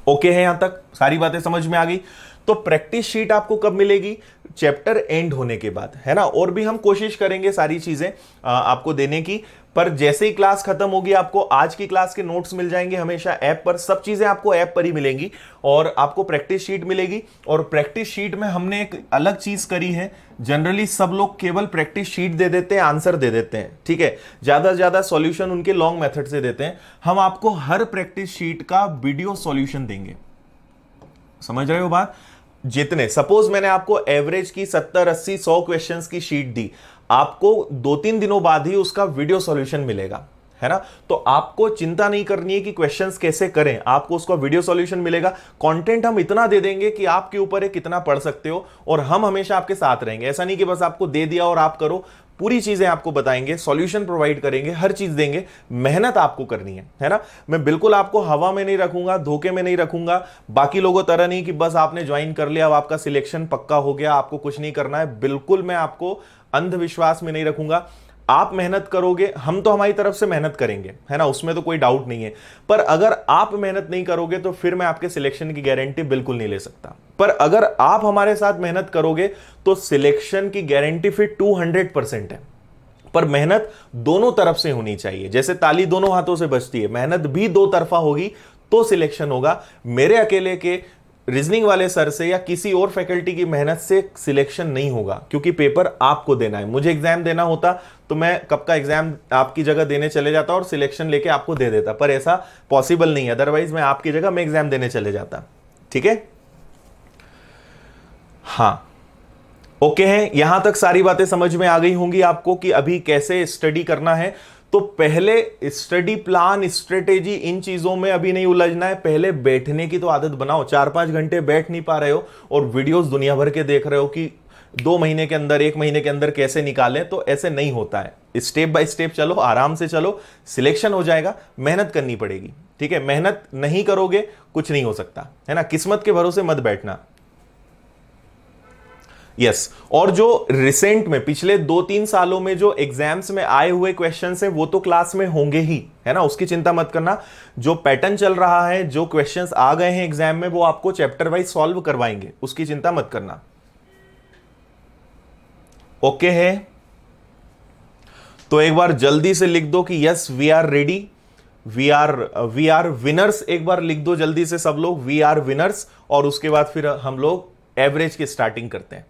ओके है, यहां तक सारी बातें समझ में आ गई। तो प्रैक्टिस शीट आपको कब मिलेगी, चैप्टर एंड होने के बाद, है ना। और भी हम कोशिश करेंगे सारी चीजें आपको देने की, पर जैसे ही क्लास खत्म होगी आपको आज की क्लास के नोट्स मिल जाएंगे हमेशा ऐप पर, सब चीजें आपको ऐप पर ही मिलेंगी, और आपको प्रैक्टिस शीट मिलेगी। और प्रैक्टिस शीट में हमने एक अलग चीज करी है, जनरली सब लोग केवल प्रैक्टिस शीट दे देते हैं, आंसर दे देते हैं। ठीक है, ज्यादा से ज्यादा सॉल्यूशन उनके लॉन्ग मेथड से देते हैं। हम आपको हर प्रैक्टिस शीट का वीडियो सॉल्यूशन देंगे। समझ रहे हो बात। जितने, सपोज मैंने आपको एवरेज की 70, 80, 100 क्वेश्चंस की शीट दी, आपको 2-3 दिनों बाद ही उसका वीडियो सॉल्यूशन मिलेगा, है ना। तो आपको चिंता नहीं करनी है कि क्वेश्चंस कैसे करें, आपको उसका वीडियो सॉल्यूशन मिलेगा। कंटेंट हम इतना दे देंगे कि आपके ऊपर है कितना पढ़ सकते हो, और हम हमेशा आपके साथ रहेंगे। ऐसा नहीं कि बस आपको दे दिया और आप करो, पूरी चीजें आपको बताएंगे, सॉल्यूशन प्रोवाइड करेंगे, हर चीज देंगे। मेहनत आपको करनी है ना। मैं बिल्कुल आपको हवा में नहीं रखूंगा, धोखे में नहीं रखूंगा, बाकी लोगों तरह नहीं कि बस आपने ज्वाइन कर लिया अब आपका सिलेक्शन पक्का हो गया, आपको कुछ नहीं करना है। बिल्कुल मैं आपको अंधविश्वास में नहीं रखूंगा। आप मेहनत करोगे, हम तो हमारी तरफ से मेहनत करेंगे, है ना, उसमें तो कोई डाउट नहीं है। पर अगर आप मेहनत नहीं करोगे तो फिर मैं आपके सिलेक्शन की गारंटी बिल्कुल नहीं ले सकता। पर अगर आप हमारे साथ मेहनत करोगे तो सिलेक्शन की गारंटी फिर 200% है। पर मेहनत दोनों तरफ से होनी चाहिए, जैसे ताली दोनों हाथों से बजती है, मेहनत भी दो तरफा होगी तो सिलेक्शन होगा। मेरे अकेले के रीजनिंग वाले सर से या किसी और फैकल्टी की मेहनत से सिलेक्शन नहीं होगा, क्योंकि पेपर आपको देना है। मुझे एग्जाम देना होता तो मैं कब का एग्जाम आपकी जगह देने चले जाता और सिलेक्शन लेके आपको दे देता, पर ऐसा पॉसिबल नहीं है। अदरवाइज मैं आपकी जगह मैं एग्जाम देने चले जाता। ठीक है, हाँ ओके है। यहां तक सारी बातें समझ में आ गई होंगी आपको कि अभी कैसे स्टडी करना है। तो पहले स्टडी प्लान, स्ट्रेटेजी, इन चीजों में अभी नहीं उलझना है। पहले बैठने की तो आदत बनाओ। 4-5 घंटे बैठ नहीं पा रहे हो और वीडियोस दुनिया भर के देख रहे हो कि 2 महीने के अंदर, 1 महीने के अंदर कैसे निकालें, तो ऐसे नहीं होता है। स्टेप बाय स्टेप चलो, आराम से चलो, सिलेक्शन हो जाएगा। मेहनत करनी पड़ेगी, ठीक है। मेहनत नहीं करोगे कुछ नहीं हो सकता, है ना। किस्मत के भरोसे मत बैठना। यस और जो रिसेंट में पिछले 2-3 सालों में जो एग्जाम्स में आए हुए क्वेश्चंस हैं वो तो क्लास में होंगे ही, है ना, उसकी चिंता मत करना। जो पैटर्न चल रहा है, जो क्वेश्चंस आ गए हैं एग्जाम में, वो आपको चैप्टर वाइज सॉल्व करवाएंगे, उसकी चिंता मत करना। ओके है, तो एक बार जल्दी से लिख दो कि yes we are ready, we are winners. एक बार लिख दो जल्दी से सब लोग, वी आर विनर्स। और उसके बाद फिर हम लोग एवरेज की स्टार्टिंग करते हैं।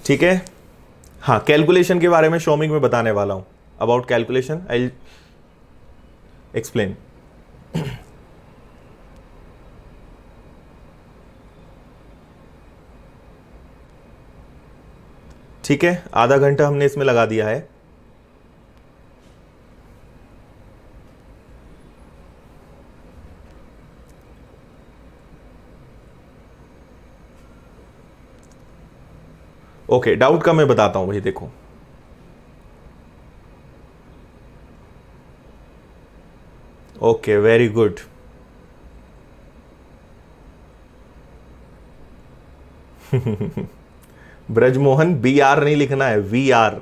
ठीक है, हाँ कैलकुलेशन के बारे में शौमिक में बताने वाला हूं। About calculation I explain. ठीक है, आधा घंटा हमने इसमें लगा दिया है। ओके, डाउट का मैं बताता हूं भाई, देखो okay very good. Brajmohan BR नहीं लिखना है, VR।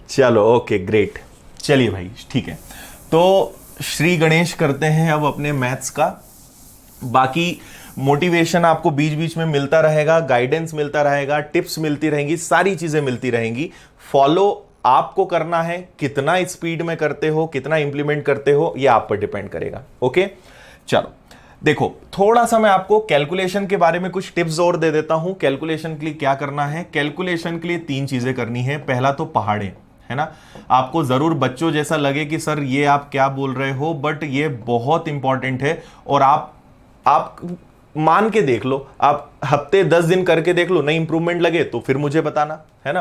चलो ओके ग्रेट, चलिए भाई ठीक है। तो श्री गणेश करते हैं अब अपने मैथ्स का। बाकी मोटिवेशन आपको बीच बीच में मिलता रहेगा, गाइडेंस मिलता रहेगा, टिप्स मिलती रहेंगी, सारी चीजें मिलती रहेंगी। फॉलो आपको करना है, कितना स्पीड में करते हो, कितना इंप्लीमेंट करते हो, ये आप पर डिपेंड करेगा। ओके चलो देखो, थोड़ा सा मैं आपको कैलकुलेशन के बारे में कुछ टिप्स और दे देता हूं। कैलकुलेशन के लिए क्या करना है, कैलकुलेशन के लिए 3 चीजें करनी है। पहला तो पहाड़े, है ना। आपको जरूर बच्चों जैसा लगे कि सर ये आप क्या बोल रहे हो, बट ये बहुत इंपॉर्टेंट है। और आप मान के देख लो, आप हफ्ते 10 दिन करके देख लो, नहीं इंप्रूवमेंट लगे तो फिर मुझे बताना, है ना।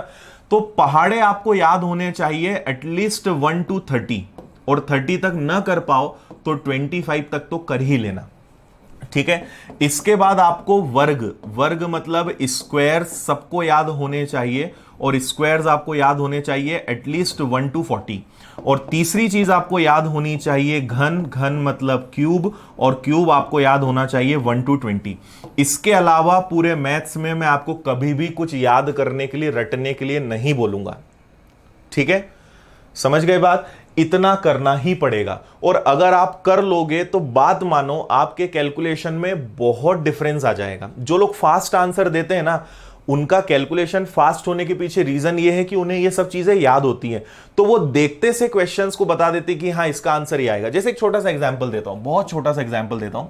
तो पहाड़े आपको याद होने चाहिए एटलीस्ट 1 to 30, और 30 तक ना कर पाओ तो 25 तक तो कर ही लेना, ठीक है। इसके बाद आपको वर्ग मतलब स्क्वायर्स सबको याद होने चाहिए, और स्क्वायर्स आपको याद होने चाहिए एटलीस्ट 1 to 40। और तीसरी चीज आपको याद होनी चाहिए घन मतलब क्यूब, और क्यूब आपको याद होना चाहिए 1 to 20। इसके अलावा पूरे मैथ्स में मैं आपको कभी भी कुछ याद करने के लिए, रटने के लिए नहीं बोलूंगा, ठीक है। समझ गए बात, इतना करना ही पड़ेगा। और अगर आप कर लोगे तो बात मानो आपके कैलकुलेशन में बहुत डिफरेंस आ जाएगा। जो लोग फास्ट आंसर देते हैं ना, उनका कैलकुलेशन फास्ट होने के पीछे रीजन ये है कि उन्हें ये सब चीजें याद होती हैं, तो वो देखते से क्वेश्चंस को बता देते कि हाँ इसका आंसर ये आएगा। जैसे एक छोटा सा एग्जांपल देता हूं, बहुत छोटा सा एग्जांपल देता हूं।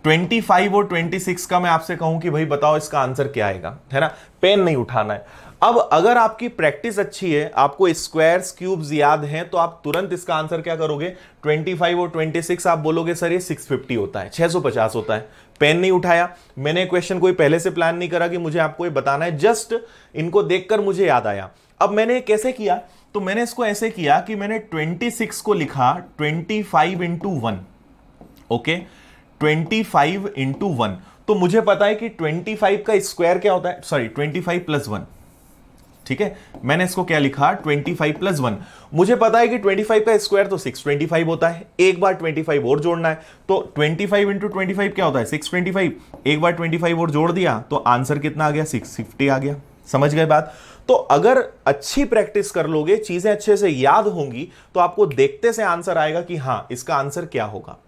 25 और 26 का मैं आपसे कहूं कि भाई बताओ इसका आंसर क्या आएगा, है ना। पेन नहीं उठाना है। अब अगर आपकी प्रैक्टिस अच्छी है, आपको स्क्वायर्स क्यूब्स याद हैं, तो आप तुरंत इसका आंसर क्या करोगे, 25 और 26 आप बोलोगे सर ये 650 होता है, 650 होता है। पेन नहीं उठाया, मैंने क्वेश्चन कोई पहले से प्लान नहीं करा कि मुझे आपको ये बताना है, जस्ट इनको देखकर मुझे याद आया। अब मैंने कैसे किया, तो मैंने इसको ऐसे किया कि मैंने 26 को लिखा 25 into 1, ओके 25 into 1। तो मुझे पता है कि 25 का स्क्वायर क्या होता है, सॉरी 25 + 1, ठीक है। मैंने इसको क्या लिखा, 25 + 1। मुझे पता है कि 25 का स्क्वायर तो 625 होता है। एक बार 25 और जोड़ना है, तो 25 into 25 क्या होता है, 625। एक बार 25 और जोड़ दिया तो आंसर कितना आ गया, 650 आ गया। समझ गए बात। तो अगर अच्छी प्रैक्टिस कर लोगे, चीजें अच्छे से याद होंगी, तो आपको देखते से आंसर आएगा कि हां इसका आंसर क्या होगा।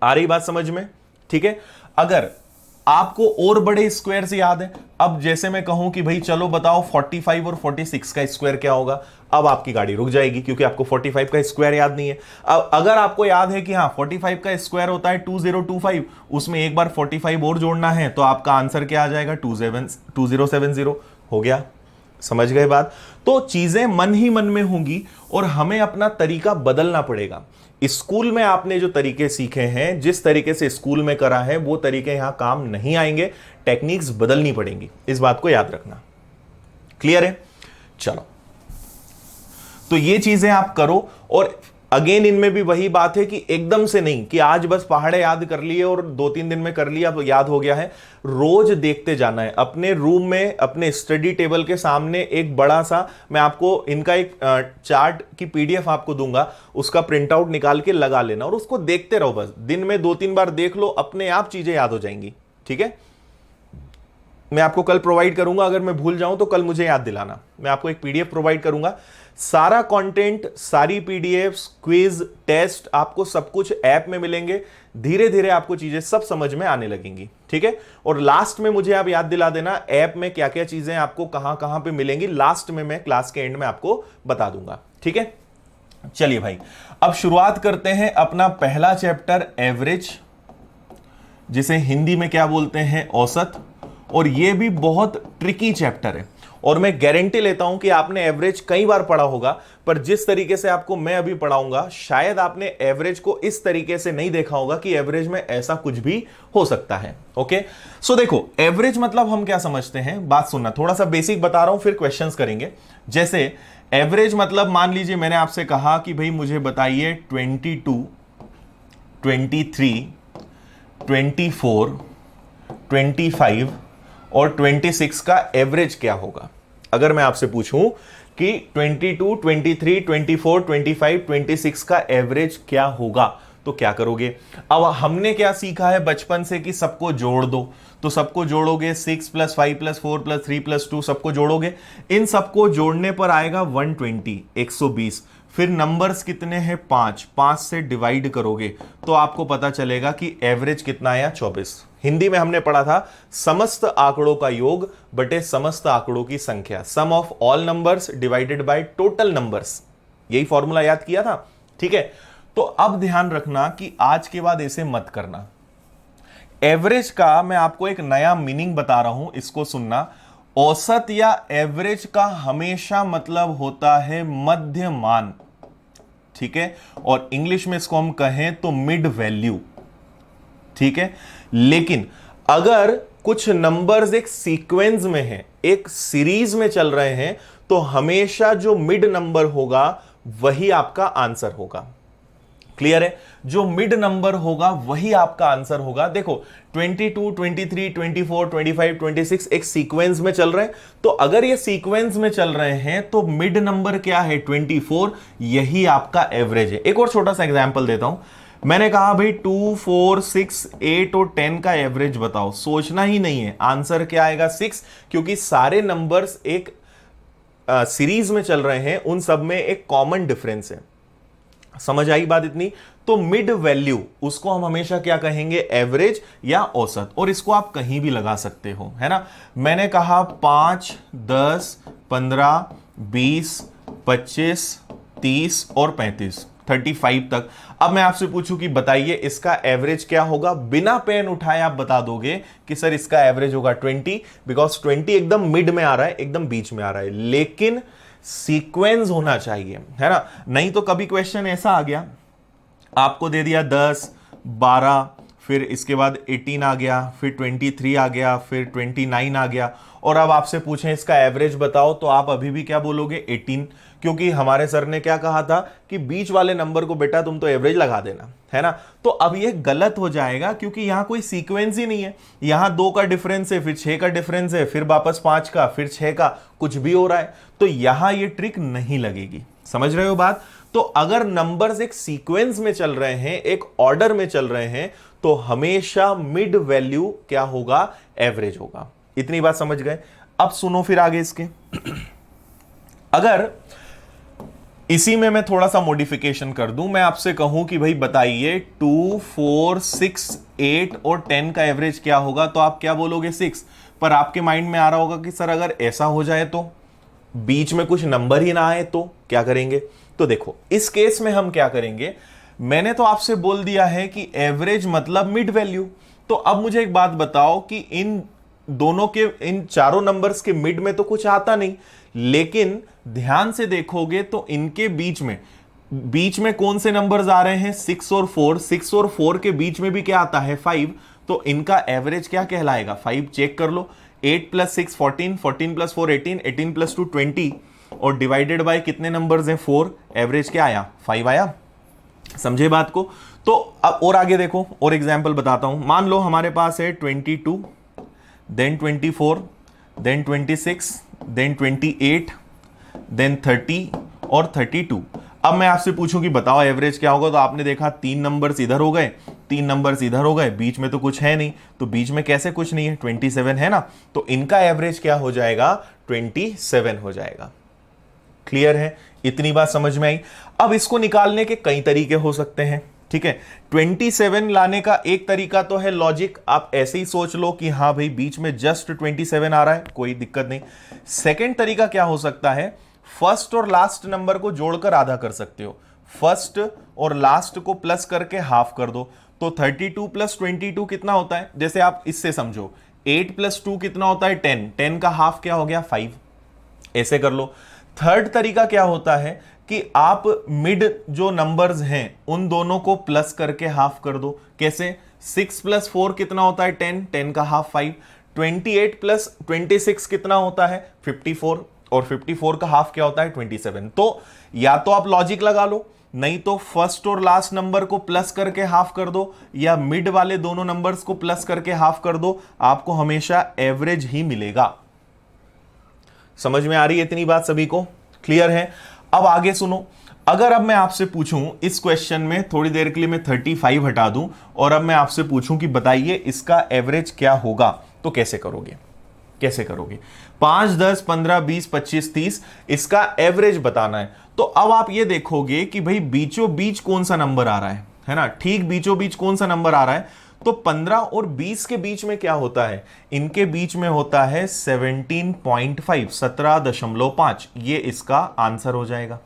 आ रही बात समझ में, ठीक है। अगर आपको और बड़े स्क्वायर से याद है, अब जैसे मैं कहूं कि भाई चलो बताओ 45 और 46 का स्क्वायर क्या होगा, अब आपकी गाड़ी रुक जाएगी क्योंकि आपको 45 का स्क्वायर याद नहीं है। अब अगर आपको याद है कि हाँ 45 का स्क्वायर होता है 2025, उसमें एक बार 45 और जोड़ना है तो आपका आंसर क्या आ जाएगा 2070 हो गया। समझ गए बात? तो चीजें मन ही मन में होंगी और हमें अपना तरीका बदलना पड़ेगा। स्कूल में आपने जो तरीके सीखे हैं, जिस तरीके से स्कूल में करा है, वो तरीके यहां काम नहीं आएंगे, टेक्निक्स बदलनी पड़ेंगी। इस बात को याद रखना। क्लियर है? चलो, तो ये चीजें आप करो। और अगेन इनमें भी वही बात है कि एकदम से नहीं कि आज बस पहाड़े याद कर लिए और 2-3 दिन में कर लिया तो याद हो गया है। रोज देखते जाना है। अपने रूम में अपने स्टडी टेबल के सामने एक बड़ा सा, मैं आपको इनका एक चार्ट की पीडीएफ आपको दूंगा, उसका प्रिंट आउट निकाल के लगा लेना और उसको देखते रहो। बस दिन में 2-3 बार देख लो, अपने आप चीजें याद हो जाएंगी। ठीक है? मैं आपको कल प्रोवाइड करूंगा, अगर मैं भूल जाऊं तो कल मुझे याद दिलाना। मैं आपको एक पीडीएफ प्रोवाइड करूंगा, सारा कंटेंट, सारी पीडीएफ, क्विज, टेस्ट, आपको सब कुछ ऐप में मिलेंगे। धीरे धीरे आपको चीजें सब समझ में आने लगेंगी। ठीक है? और लास्ट में मुझे आप याद दिला देना ऐप में क्या क्या चीजें आपको कहां कहां पे मिलेंगी। लास्ट में मैं क्लास के एंड में आपको बता दूंगा। ठीक है? चलिए भाई, अब शुरुआत करते हैं अपना पहला चैप्टर, एवरेज, जिसे हिंदी में क्या बोलते हैं, औसत। और यह भी बहुत ट्रिकी चैप्टर है और मैं गारंटी लेता हूं कि आपने एवरेज कई बार पढ़ा होगा, पर जिस तरीके से आपको मैं अभी पढ़ाऊंगा शायद आपने एवरेज को इस तरीके से नहीं देखा होगा कि एवरेज में ऐसा कुछ भी हो सकता है। ओके, सो देखो, एवरेज मतलब हम क्या समझते हैं, बात सुनना, थोड़ा सा बेसिक बता रहा हूं फिर क्वेश्चंस करेंगे। जैसे एवरेज मतलब मान लीजिए मैंने आपसे कहा कि भाई मुझे बताइए 22, 23, 24, 25 और 26 का एवरेज क्या होगा। अगर मैं आपसे पूछूं कि 22, 23, 24, 25, 26 का एवरेज क्या होगा तो क्या करोगे? अब हमने क्या सीखा है बचपन से कि सबको जोड़ दो, तो सबको जोड़ोगे 6 + 5 + 4 + 3 + 2 सबको जोड़ोगे। इन सबको जोड़ने पर आएगा 120, 120। फिर नंबर्स कितने हैं, 5 से डिवाइड करोगे तो आपको पता चलेगा कि एवरेज कितना आया, 24। हिंदी में हमने पढ़ा था समस्त आंकड़ों का योग बटे समस्त आंकड़ों की संख्या, sum of all numbers divided by total numbers. यही फॉर्मूला याद किया था। ठीक है? तो अब ध्यान रखना कि आज के बाद ऐसे मत करना। एवरेज का मैं आपको एक नया मीनिंग बता रहा हूं, इसको सुनना। औसत या एवरेज का हमेशा मतलब होता है मध्यमान। ठीक है? और इंग्लिश में इसको हम कहें तो मिड वैल्यू। ठीक है? लेकिन अगर कुछ नंबर्स एक सीक्वेंस में हैं, एक सीरीज में चल रहे हैं, तो हमेशा जो मिड नंबर होगा वही आपका आंसर होगा। क्लियर है? जो मिड नंबर होगा वही आपका आंसर होगा। देखो 22, 23, 24, 25, 26 एक सीक्वेंस में चल रहे हैं, तो अगर ये सीक्वेंस में चल रहे हैं तो मिड नंबर क्या है, 24, यही आपका एवरेज है। एक और छोटा सा एग्जांपल देता हूं। मैंने कहा भाई 2, 4, 6, 8 और 10 का एवरेज बताओ। सोचना ही नहीं है, आंसर क्या आएगा, 6, क्योंकि सारे नंबर्स एक सीरीज में चल रहे हैं, उन सब में एक कॉमन डिफरेंस है। समझ आई बात इतनी? तो मिड वैल्यू उसको हम हमेशा क्या कहेंगे, एवरेज या औसत। और इसको आप कहीं भी लगा सकते हो, है ना। मैंने कहा 5, 10, 15, 20, 25, 30 और 35, 35 तक। अब मैं आपसे पूछूं कि बताइए इसका एवरेज क्या होगा। बिना पेन उठाए आप बता दोगे कि सर इसका एवरेज होगा 20, बिकॉज 20 एकदम मिड में आ रहा है, एकदम बीच में आ रहा है। लेकिन सीक्वेंस होना चाहिए, है ना। नहीं तो कभी क्वेश्चन ऐसा आ गया, आपको दे दिया 10, 12, फिर इसके बाद 18 आ गया, फिर 23 आ गया, फिर 29 आ गया, और अब आपसे पूछें इसका एवरेज बताओ, तो आप अभी भी क्या बोलोगे, 18, क्योंकि हमारे सर ने क्या कहा था कि बीच वाले नंबर को बेटा तुम तो एवरेज लगा देना, है ना। तो अब ये गलत हो जाएगा क्योंकि यहां कोई सीक्वेंस ही नहीं है। यहां 2 का डिफरेंस है, फिर 6 का डिफरेंस है, फिर वापस 5 का, फिर 6 का, कुछ भी हो रहा है। तो यहां ये ट्रिक नहीं लगेगी। समझ रहे हो बात? तो अगर नंबर्स एक सीक्वेंस में चल रहे हैं, एक ऑर्डर में चल रहे हैं, तो हमेशा मिड वैल्यू क्या होगा, एवरेज होगा। इतनी बात समझ गए? अब सुनो फिर आगे इसके। अगर इसी में मैं थोड़ा सा मॉडिफिकेशन कर दूं, मैं आपसे कहूं कि भाई बताइए 2, 4, 6, 8 और 10 का एवरेज क्या होगा, तो आप क्या बोलोगे, 6। पर आपके माइंड में आ रहा होगा कि सर अगर ऐसा हो जाए तो बीच में कुछ नंबर ही ना आए तो क्या करेंगे? तो देखो इस केस में हम क्या करेंगे, मैंने तो आपसे बोल दिया है कि एवरेज मतलब मिड वैल्यू। तो अब मुझे एक बात बताओ कि इन दोनों के, इन चारों नंबर्स के मिड में तो कुछ आता नहीं, लेकिन ध्यान से देखोगे तो इनके बीच में कौन से नंबर्स आ रहे हैं? 6 और 4। 6 और 4 के बीच में भी क्या आता है? 5। तो इनका एवरेज क्या कहलाएगा? 5। चेक कर लो, 8 प्लस 6 14, 14 प्लस 4 18, 18 प्लस 2 20 और डिवाइडेड बाय कितने नंबर्स हैं? 4। एवरेज क्या आया? 5 आया। समझे बात को? तो अब और आगे देखो, और एग्जांपल बताता हूं। मान लो हमारे पास है 22, देन 24, देन 26, देन 28, देन 30 और 32। अब मैं आपसे पूछूं कि बताओ एवरेज क्या होगा, तो आपने देखा 3 नंबर्स इधर हो गए, 3 नंबर्स इधर हो गए, बीच में तो कुछ है नहीं, तो बीच में कैसे कुछ नहीं है? 27 है ना, तो इनका एवरेज क्या हो जाएगा? 27 हो जाएगा। क्लियर है? इतनी बात समझ में आई? अब इसको निकालने के कई तरीके हो सकते हैं, ठीक है। 27 लाने का एक तरीका तो है लॉजिक, आप ऐसे ही सोच लो कि हाँ भाई बीच में जस्ट 27 आ रहा है, कोई दिक्कत नहीं। सेकंड तरीका क्या हो सकता है? फर्स्ट और लास्ट नंबर को जोड़कर आधा कर सकते हो, फर्स्ट और लास्ट को प्लस करके हाफ कर दो, तो 32 प्लस 22 कितना होता है? जैसे आप इससे समझो, 8 प्लस 2 कितना होता है? 10। 10 का हाफ क्या हो गया? 5। ऐसे कर लो। थर्ड तरीका क्या होता है कि आप मिड जो नंबर्स हैं उन दोनों को प्लस करके हाफ कर दो। कैसे? 6 प्लस 4 कितना होता है? 10। 10 का हाफ 5। 28 प्लस 26 कितना होता है? 54। और 54 का हाफ क्या होता है? 27। तो या तो आप लॉजिक लगा लो, नहीं तो फर्स्ट और लास्ट नंबर को प्लस करके हाफ कर दो, या मिड वाले दोनों नंबर्स को प्लस करके हाफ कर दो, आपको हमेशा एवरेज ही मिलेगा। समझ में आ रही है इतनी बात सभी को? क्लियर है? अब आगे सुनो, अगर अब मैं आपसे पूछूं इस क्वेश्चन में, थोड़ी देर के लिए मैं 35 हटा दूं और अब मैं आपसे पूछूं कि बताइए इसका एवरेज क्या होगा, तो कैसे करोगे? कैसे करोगे? 5 10 15 20 25 30 इसका एवरेज बताना है। तो अब आप ये देखोगे कि भाई बीचों बीच कौन सा नंबर आ रहा है ना, ठीक बीचों बीच कौन सा नंबर आ रहा है? तो 15 और 20 के बीच में क्या होता है? इनके बीच में होता है 17.5, 17.5। ये इसका आंसर हो जाएगा।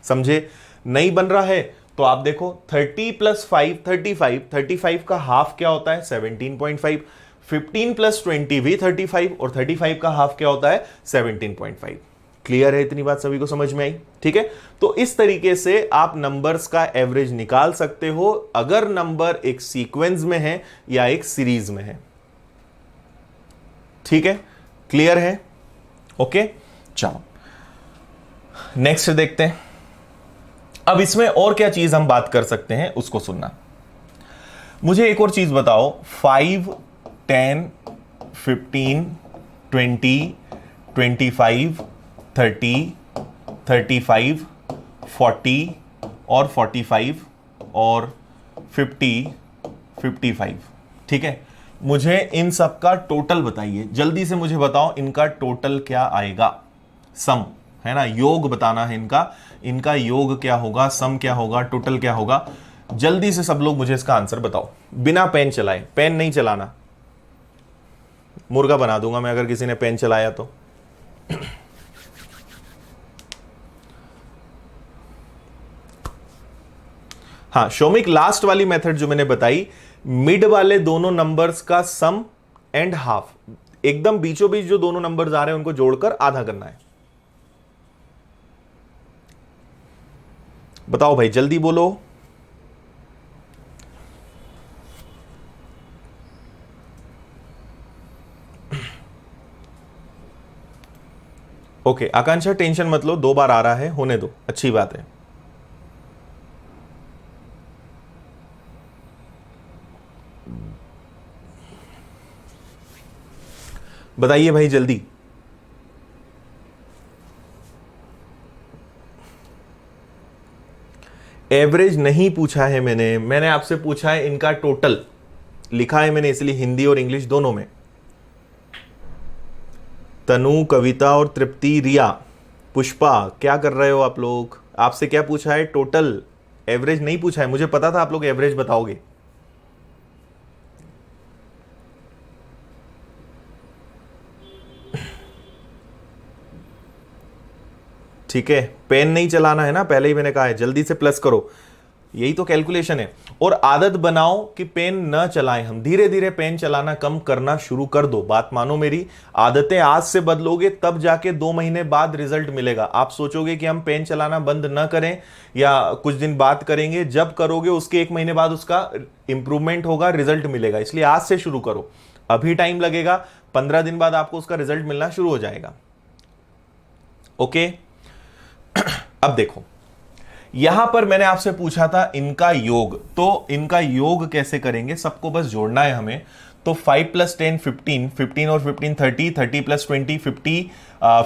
समझे? नहीं बन रहा है तो आप देखो 30 प्लस 5 35, 35 का हाफ क्या होता है? 17.5। 15 प्लस 20 भी 35 और 35 का हाफ क्या होता है? 17.5। क्लियर है? इतनी बात सभी को समझ में आई? ठीक है, तो इस तरीके से आप नंबर्स का एवरेज निकाल सकते हो अगर नंबर एक सीक्वेंस में है या एक सीरीज में है। ठीक है, क्लियर है? ओके, चलो नेक्स्ट देखते हैं। अब इसमें और क्या चीज हम बात कर सकते हैं उसको सुनना। मुझे एक और चीज बताओ, 5 10 15 20 25 30 35 40 और 45 और 50 55। ठीक है, मुझे इन सब का टोटल बताइए, जल्दी से मुझे बताओ इनका टोटल क्या आएगा? सम है ना, योग बताना है इनका, इनका योग क्या होगा, सम क्या होगा, टोटल क्या होगा? जल्दी से सब लोग मुझे इसका आंसर बताओ, बिना पेन चलाए। पेन नहीं चलाना, मुर्गा बना दूंगा मैं अगर किसी ने पेन चलाया तो। हाँ शौमिक, लास्ट वाली मेथड जो मैंने बताई, मिड वाले दोनों नंबर्स का सम एंड हाफ, एकदम बीचों बीच जो दोनों नंबर्स आ रहे हैं उनको जोड़कर आधा करना है। बताओ भाई, जल्दी बोलो। ओके आकांक्षा, टेंशन मत लो, 2 बार आ रहा है, होने दो, अच्छी बात है। बताइए भाई जल्दी। एवरेज नहीं पूछा है मैंने आपसे पूछा है इनका टोटल, लिखा है मैंने इसलिए हिंदी और इंग्लिश दोनों में। तनु, कविता और तृप्ति, रिया, पुष्पा, क्या कर रहे हो आप लोग? आपसे क्या पूछा है? टोटल, एवरेज नहीं पूछा है। मुझे पता था आप लोग एवरेज बताओगे। ठीक है, पेन नहीं चलाना है ना, पहले ही मैंने कहा है, जल्दी से प्लस करो, यही तो कैलकुलेशन है। और आदत बनाओ कि पेन न चलाएं हम, धीरे धीरे पेन चलाना कम करना शुरू कर दो। बात मानो मेरी, आदतें आज से बदलोगे तब जाके 2 महीने बाद रिजल्ट मिलेगा। आप सोचोगे कि हम पेन चलाना बंद न करें या कुछ दिन बाद करेंगे, जब करोगे उसके 1 महीने बाद उसका इंप्रूवमेंट होगा, रिजल्ट मिलेगा। इसलिए आज से शुरू करो, अभी टाइम लगेगा, 15 दिन बाद आपको उसका रिजल्ट मिलना शुरू हो जाएगा। ओके, अब देखो यहां पर मैंने आपसे पूछा था इनका योग, तो इनका योग कैसे करेंगे, सबको बस जोड़ना है हमें। तो 5 + 10 15, 15 और 15 30, 30 + 20 50,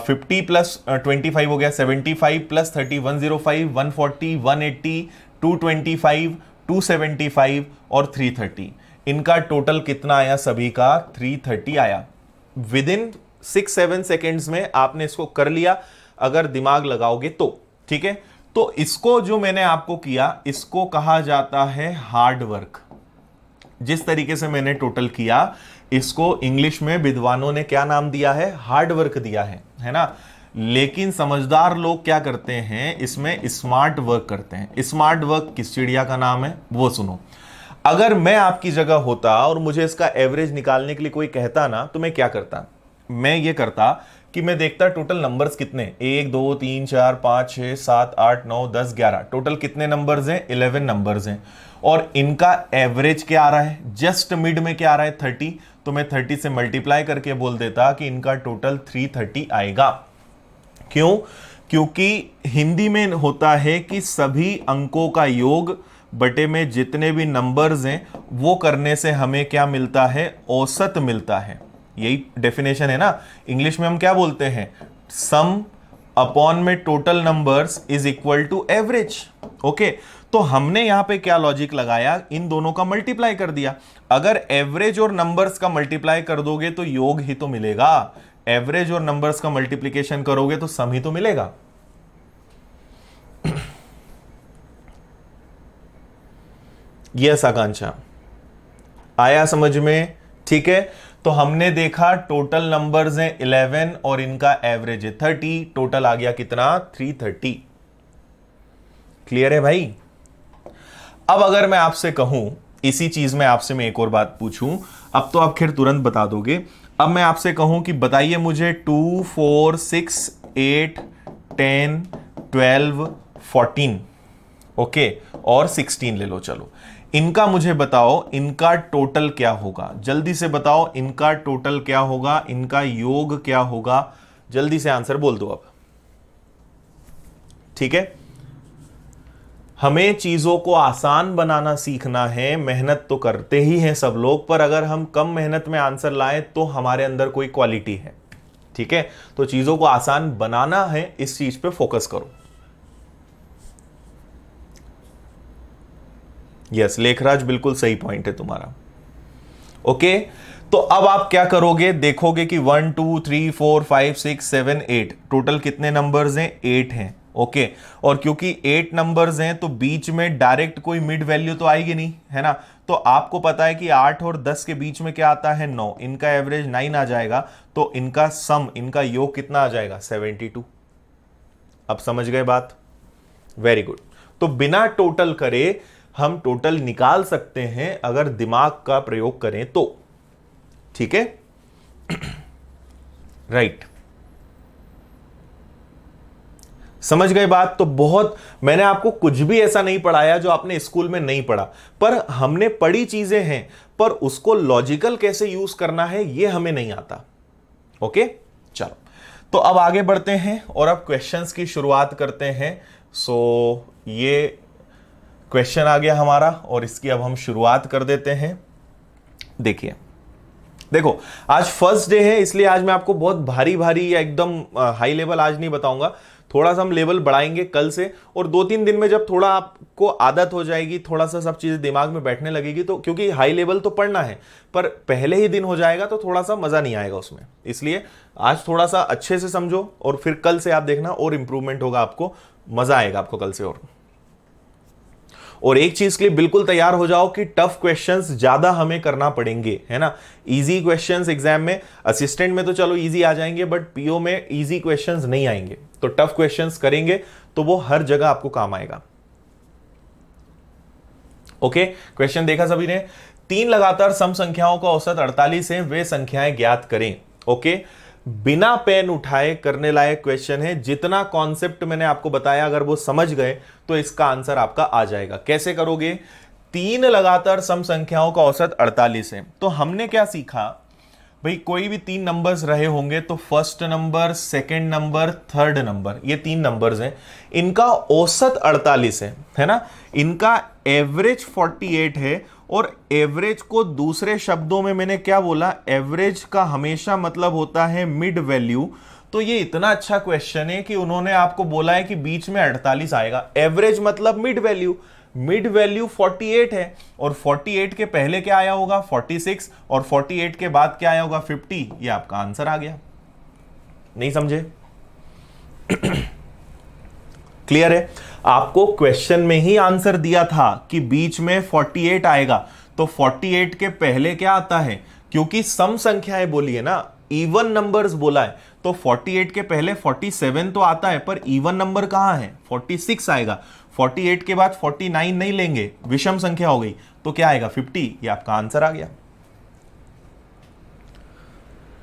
50 + 25 हो गया 75, + 30 105, 140, 180, 225, 275 और 330। इनका टोटल कितना आया, सभी का 330 आया। विदिन 6-7 सेकेंड्स में आपने इसको कर लिया, अगर दिमाग लगाओगे तो। ठीक है, तो इसको जो मैंने आपको किया, इसको कहा जाता है हार्ड वर्क। जिस तरीके से मैंने टोटल किया, इसको इंग्लिश में विद्वानों ने क्या नाम दिया है, हार्ड वर्क दिया है ना। लेकिन समझदार लोग क्या करते हैं, इसमें स्मार्ट वर्क करते हैं। स्मार्ट वर्क किस चिड़िया का नाम है वो सुनो। अगर मैं आपकी जगह होता और मुझे इसका एवरेज निकालने के लिए कोई कहता ना, तो मैं क्या करता, मैं ये करता कि मैं देखता टोटल नंबर्स कितने, 1 2 3 4 5 6 7 8 9 10 11, टोटल कितने नंबर्स हैं, 11 नंबर्स हैं। और इनका एवरेज क्या आ रहा है, जस्ट मिड में क्या आ रहा है, 30। तो मैं 30 से मल्टीप्लाई करके बोल देता कि इनका टोटल 330 आएगा। क्यों, क्योंकि हिंदी में होता है कि सभी अंकों का योग बटे में जितने भी नंबर्स हैं वो करने से हमें क्या मिलता है, औसत मिलता है। यही डेफिनेशन है ना। इंग्लिश में हम क्या बोलते हैं, सम अपॉन में total numbers is equal to average. Okay, तो हमने यहां पे क्या लॉजिक लगाया, इन दोनों का मल्टीप्लाई कर दिया। अगर एवरेज और नंबर्स का मल्टीप्लाई कर दोगे तो योग ही तो मिलेगा, एवरेज और नंबर्स का मल्टीप्लीकेशन करोगे तो सम ही तो मिलेगा। यस आकांक्षा, आया समझ में। ठीक है, तो हमने देखा टोटल नंबर्स हैं 11 और इनका एवरेज है 30, टोटल आ गया कितना, 330। क्लियर है भाई। अब अगर मैं आपसे कहूं, इसी चीज में आपसे मैं एक और बात पूछूं, अब तो आप खैर तुरंत बता दोगे। अब मैं आपसे कहूं कि बताइए मुझे 2 4 6 8 10 12 14, ओके, और 16 ले लो, चलो इनका मुझे बताओ, इनका टोटल क्या होगा, जल्दी से बताओ इनका टोटल क्या होगा, इनका योग क्या होगा, जल्दी से आंसर बोल दो अब। ठीक है, हमें चीजों को आसान बनाना सीखना है। मेहनत तो करते ही हैं सब लोग, पर अगर हम कम मेहनत में आंसर लाएं तो हमारे अंदर कोई क्वालिटी है। ठीक है, तो चीजों को आसान बनाना है, इस चीज पे फोकस करो। यस लेखराज, बिल्कुल सही पॉइंट है तुम्हारा। ओके, तो अब आप क्या करोगे, देखोगे कि 1 2 3 4 5 6 7 8, टोटल कितने नंबर्स हैं, 8 हैं। ओके, और क्योंकि 8 नंबर्स हैं तो बीच में डायरेक्ट कोई मिड वैल्यू तो आएगी नहीं, है ना। तो आपको पता है कि 8 और 10 के बीच में क्या आता है, 9, इनका एवरेज 9 आ जाएगा, तो इनका सम, इनका योग कितना आ जाएगा, 72। अब समझ गए बात, वेरी गुड। तो बिना टोटल करे हम टोटल निकाल सकते हैं अगर दिमाग का प्रयोग करें तो। ठीक है, राइट, समझ गए बात। तो बहुत, मैंने आपको कुछ भी ऐसा नहीं पढ़ाया जो आपने स्कूल में नहीं पढ़ा, पर हमने पढ़ी चीजें हैं, पर उसको लॉजिकल कैसे यूज करना है ये हमें नहीं आता। ओके, चलो तो अब आगे बढ़ते हैं और अब क्वेश्चंस की शुरुआत करते हैं। सो ये क्वेश्चन आ गया हमारा और इसकी अब हम शुरुआत कर देते हैं। देखिए, देखो आज फर्स्ट डे है, इसलिए आज मैं आपको बहुत भारी भारी या एकदम हाई लेवल आज नहीं बताऊंगा, थोड़ा सा हम लेवल बढ़ाएंगे कल से, और 2-3 दिन में जब थोड़ा आपको आदत हो जाएगी, थोड़ा सा सब चीजें दिमाग में बैठने लगेगी, तो क्योंकि हाई लेवल तो पढ़ना है, पर पहले ही दिन हो जाएगा तो थोड़ा सा मजा नहीं आएगा उसमें, इसलिए आज थोड़ा सा अच्छे से समझो और फिर कल से आप देखना और इंप्रूवमेंट होगा, आपको मजा आएगा आपको कल से। और एक चीज के लिए बिल्कुल तैयार हो जाओ कि टफ क्वेश्चंस ज्यादा हमें करना पड़ेंगे, है ना। इजी क्वेश्चंस एग्जाम में, असिस्टेंट में तो चलो इजी आ जाएंगे, बट पीओ में इजी क्वेश्चंस नहीं आएंगे, तो टफ क्वेश्चंस करेंगे तो वो हर जगह आपको काम आएगा। ओके, क्वेश्चन देखा सभी ने। 3 लगातार सम संख्याओं का औसत 48 है, वे संख्याएं ज्ञात करें। ओके, बिना पेन उठाए करने लायक क्वेश्चन है। जितना कॉन्सेप्ट मैंने आपको बताया अगर वो समझ गए तो इसका आंसर आपका आ जाएगा। कैसे करोगे? 3 लगातार सम संख्याओं का औसत 48 है, तो हमने क्या सीखा भाई, कोई भी 3 नंबर्स रहे होंगे तो first number, second number, third number, ये 3 नंबर्स हैं, इनका औसत 48 है ना। इनका एवरेज 48 है, और एवरेज को दूसरे शब्दों में मैंने क्या बोला, एवरेज का हमेशा मतलब होता है मिड वैल्यू। तो ये इतना अच्छा क्वेश्चन है कि उन्होंने आपको बोला है कि बीच में 48 आएगा। एवरेज मतलब मिड वैल्यू, मिड वैल्यू 48 है, और 48 के पहले क्या आया होगा 46, और 48 के बाद क्या आया होगा 50। ये आपका आंसर आ गया। नहीं समझे? क्लियर है? आपको क्वेश्चन में ही आंसर दिया था कि बीच में 48 आएगा, तो 48 के पहले क्या आता है, क्योंकि सम संख्याएं बोली है ना, इवन नंबर्स बोला है, तो 48 के पहले 47 तो आता है, पर इवन नंबर कहां है, 46 आएगा। 48 के बाद 49 नहीं लेंगे, विषम संख्या हो गई, तो क्या आएगा 50। ये आपका आंसर आ गया।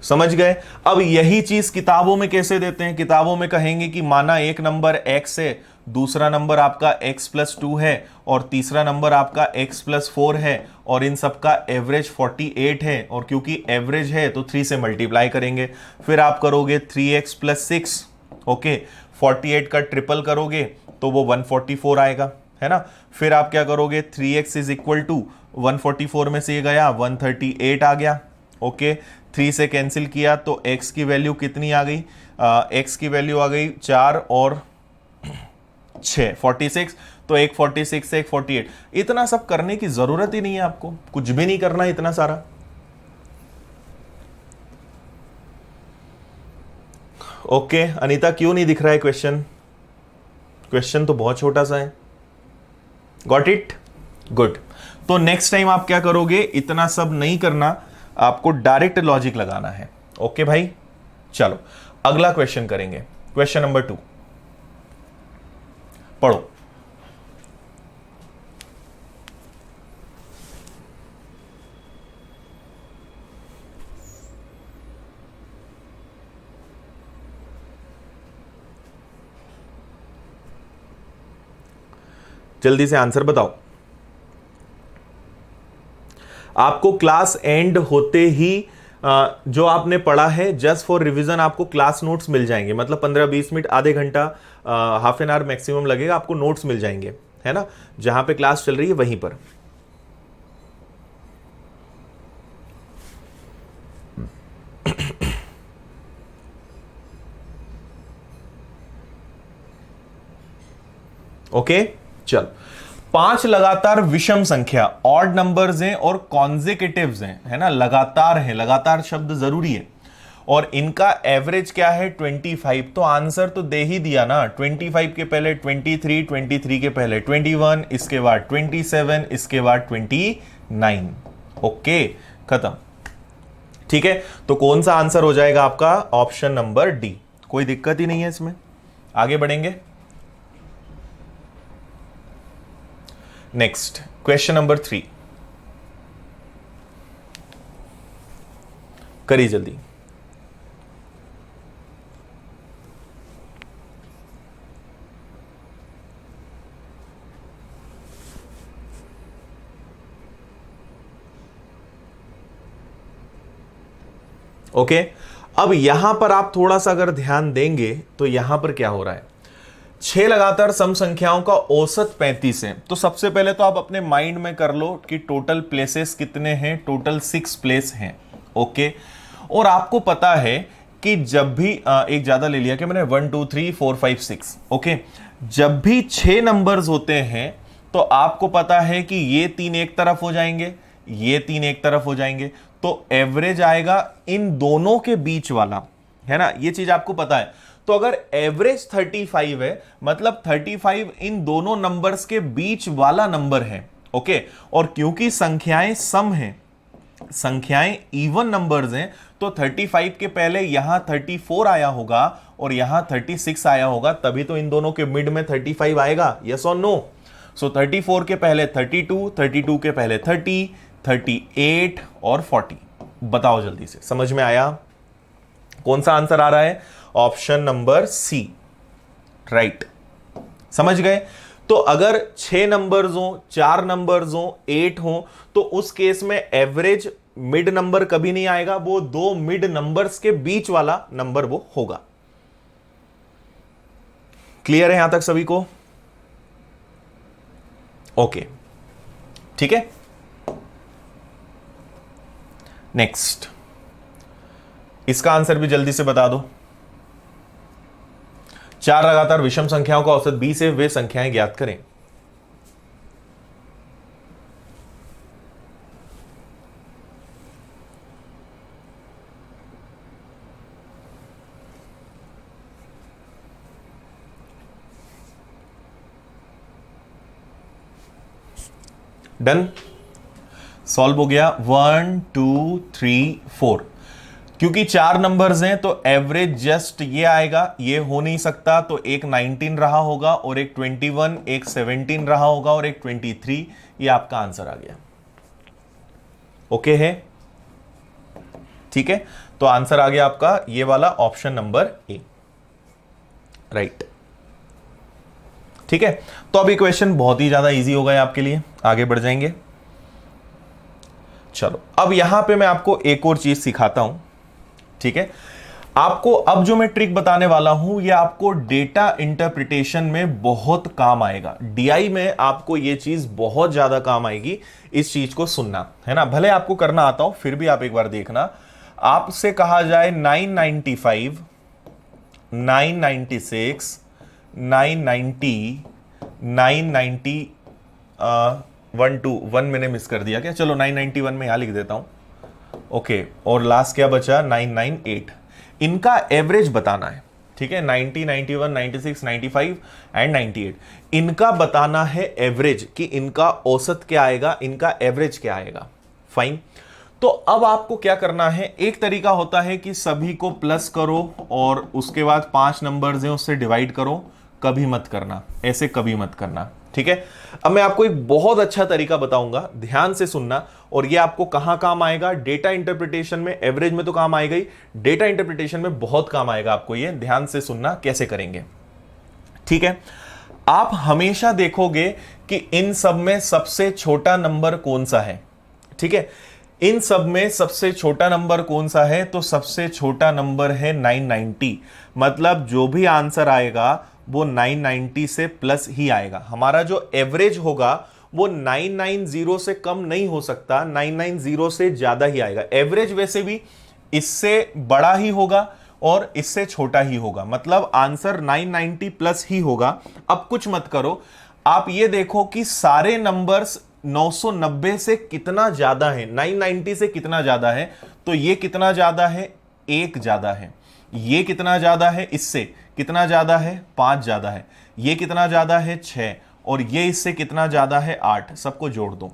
समझ गए? अब यही चीज किताबों में कैसे देते हैं? किताबों में कहेंगे कि माना एक नंबर x है, दूसरा नंबर आपका x+2 है, और तीसरा नंबर आपका x+4 है, और इन सब का एवरेज 48 है, और क्योंकि एवरेज है तो 3 से मल्टीप्लाई करेंगे। फिर आप करोगे 3x+6, ओके, 48 का ट्रिपल करोगे तो वो 144 आएगा, है ना। फिर आप क्या करोगे, 3x इज इक्वल टू 144 में से ये गया 138 आ गया, ओके। 3 से कैंसिल किया तो x की वैल्यू कितनी आ गई, x की वैल्यू आ गई 4 और 6, 46। तो एक 46 से एक 48। इतना सब करने की जरूरत ही नहीं है, आपको कुछ भी नहीं करना इतना सारा। ओके अनीता, क्यों नहीं दिख रहा है क्वेश्चन? क्वेश्चन तो बहुत छोटा सा है। Got it? गुड। तो नेक्स्ट टाइम आप क्या करोगे, इतना सब नहीं करना, आपको डायरेक्ट लॉजिक लगाना है। ओके भाई, चलो अगला क्वेश्चन करेंगे। क्वेश्चन नंबर 2 पढ़ो। जल्दी से आंसर बताओ। आपको क्लास एंड होते ही जो आपने पढ़ा है जस्ट फॉर रिवीजन आपको क्लास नोट्स मिल जाएंगे, मतलब 15-20 मिनट, आधे घंटा, हाफ एन आवर मैक्सिमम लगेगा, आपको नोट्स मिल जाएंगे, है ना, जहां पे क्लास चल रही है वहीं पर। ओके चल, 5 लगातार विषम संख्या, ऑड नंबर्स हैं और कॉन्जिक्यूटिव्स हैं, है ना, लगातार है, लगातार शब्द जरूरी है, और इनका एवरेज क्या है 25। तो आंसर तो दे ही दिया ना, 25 के पहले 23, 23 के पहले 21, इसके बाद 27, इसके बाद 29। ओके खत्म। ठीक है, तो कौन सा आंसर हो जाएगा आपका, ऑप्शन नंबर डी। कोई दिक्कत ही नहीं है इसमें। आगे बढ़ेंगे। नेक्स्ट क्वेश्चन नंबर 3 करिए जल्दी। ओके अब यहां पर आप थोड़ा सा अगर ध्यान देंगे तो यहां पर क्या हो रहा है, 6 लगातार सम संख्याओं का औसत 35 है। तो सबसे पहले तो आप अपने माइंड में कर लो कि टोटल प्लेसेस कितने हैं, टोटल 6 प्लेस हैं। ओके, और आपको पता है कि जब भी एक ज्यादा ले लिया कि मैंने 1 2 3 4 5 6, ओके, जब भी 6 नंबर्स होते हैं तो आपको पता है कि ये 3 एक तरफ हो जाएंगे, ये 3 एक तरफ हो जाएंगे, तो एवरेज आएगा इन दोनों के बीच वाला, है ना, ये चीज आपको पता है। तो अगर एवरेज 35 है मतलब 35 इन दोनों नंबर्स के बीच वाला नंबर है। ओके, और क्योंकि संख्याएं सम हैं, संख्याएं इवन नंबर्स हैं, तो 35 के पहले यहां 34 आया होगा और यहां 36 आया होगा, तभी तो इन दोनों के मिड में 35 आएगा। यस और नो? सो 34 के पहले 32, 32 के पहले 30, 38 और 40। बताओ जल्दी से, समझ में आया? कौन सा आंसर आ रहा है? Option number C, right. समझ गए? तो अगर 6 नंबर्स हो, 4 नंबर्स हो, 8 हो, तो उस केस में एवरेज मिड नंबर कभी नहीं आएगा, वो दो मिड नंबर्स के बीच वाला नंबर वो होगा। क्लियर है यहां तक सभी को? ओके, ठीक है। नेक्स्ट, इसका आंसर भी जल्दी से बता दो। 4 लगातार विषम संख्याओं का औसत 20 है, वे संख्याएं ज्ञात करें। डन, सॉल्व हो गया। 1 2 3 4। क्योंकि 4 नंबर्स हैं तो एवरेज जस्ट ये आएगा, ये हो नहीं सकता, तो एक 19 रहा होगा और एक 21, एक 17 रहा होगा और एक 23। ये आपका आंसर आ गया। ओके है, ठीक है। तो आंसर आ गया आपका ये वाला ऑप्शन नंबर ए, राइट। ठीक है, तो अभी क्वेश्चन बहुत ही ज्यादा इजी हो गया आपके लिए, आगे बढ़ जाएंगे। चलो, अब यहां पे मैं आपको एक और चीज सिखाता हूं। ठीक है, आपको अब जो मैं ट्रिक बताने वाला हूं ये आपको डेटा इंटरप्रिटेशन में बहुत काम आएगा। डीआई में आपको ये चीज बहुत ज्यादा काम आएगी। इस चीज को सुनना है ना, भले आपको करना आता हो फिर भी आप एक बार देखना। आपसे कहा जाए 995, 996, 990, 990, 1 मैंने मिस कर दिया क्या? चलो 991 में यहां लिख देता हूं। ओके, और लास्ट क्या बचा? 998। इनका एवरेज बताना है। ठीक है, 90, 91, 96, 95 एंड 98, इनका बताना है एवरेज, कि इनका औसत क्या आएगा, इनका एवरेज क्या आएगा। फाइन। तो अब आपको क्या करना है, एक तरीका होता है कि सभी को प्लस करो और उसके बाद 5 नंबर्स हैं उससे डिवाइड करो। कभी मत करना ऐसे, कभी मत करना। ठीक है, अब मैं आपको एक बहुत अच्छा तरीका बताऊंगा, ध्यान से सुनना। और ये आपको कहां काम आएगा? डेटा इंटरप्रिटेशन में। एवरेज में तो काम आएगा ही, डेटा इंटरप्रिटेशन में बहुत काम आएगा आपको ये। ध्यान से सुनना कैसे करेंगे। ठीक है, आप हमेशा देखोगे कि इन सब में सबसे छोटा नंबर कौन सा है। ठीक है, इन सब में सबसे छोटा नंबर कौन सा है? तो सबसे छोटा नंबर है 990। मतलब जो भी आंसर आएगा वो 990 से प्लस ही आएगा। हमारा जो एवरेज होगा वो 990 से कम नहीं हो सकता, 990 से ज्यादा ही आएगा। एवरेज वैसे भी इससे बड़ा ही होगा और इससे छोटा ही होगा, मतलब आंसर 990 प्लस ही होगा। अब कुछ मत करो, आप ये देखो कि सारे नंबर्स 990 से कितना ज्यादा है, 990 से कितना ज्यादा है। तो ये कितना ज्यादा है? 1 ज्यादा है। ये कितना ज्यादा है? इससे कितना ज्यादा है? 5 ज्यादा है। ये कितना ज्यादा है? 6। और ये इससे कितना ज्यादा है? 8। सबको जोड़ दो।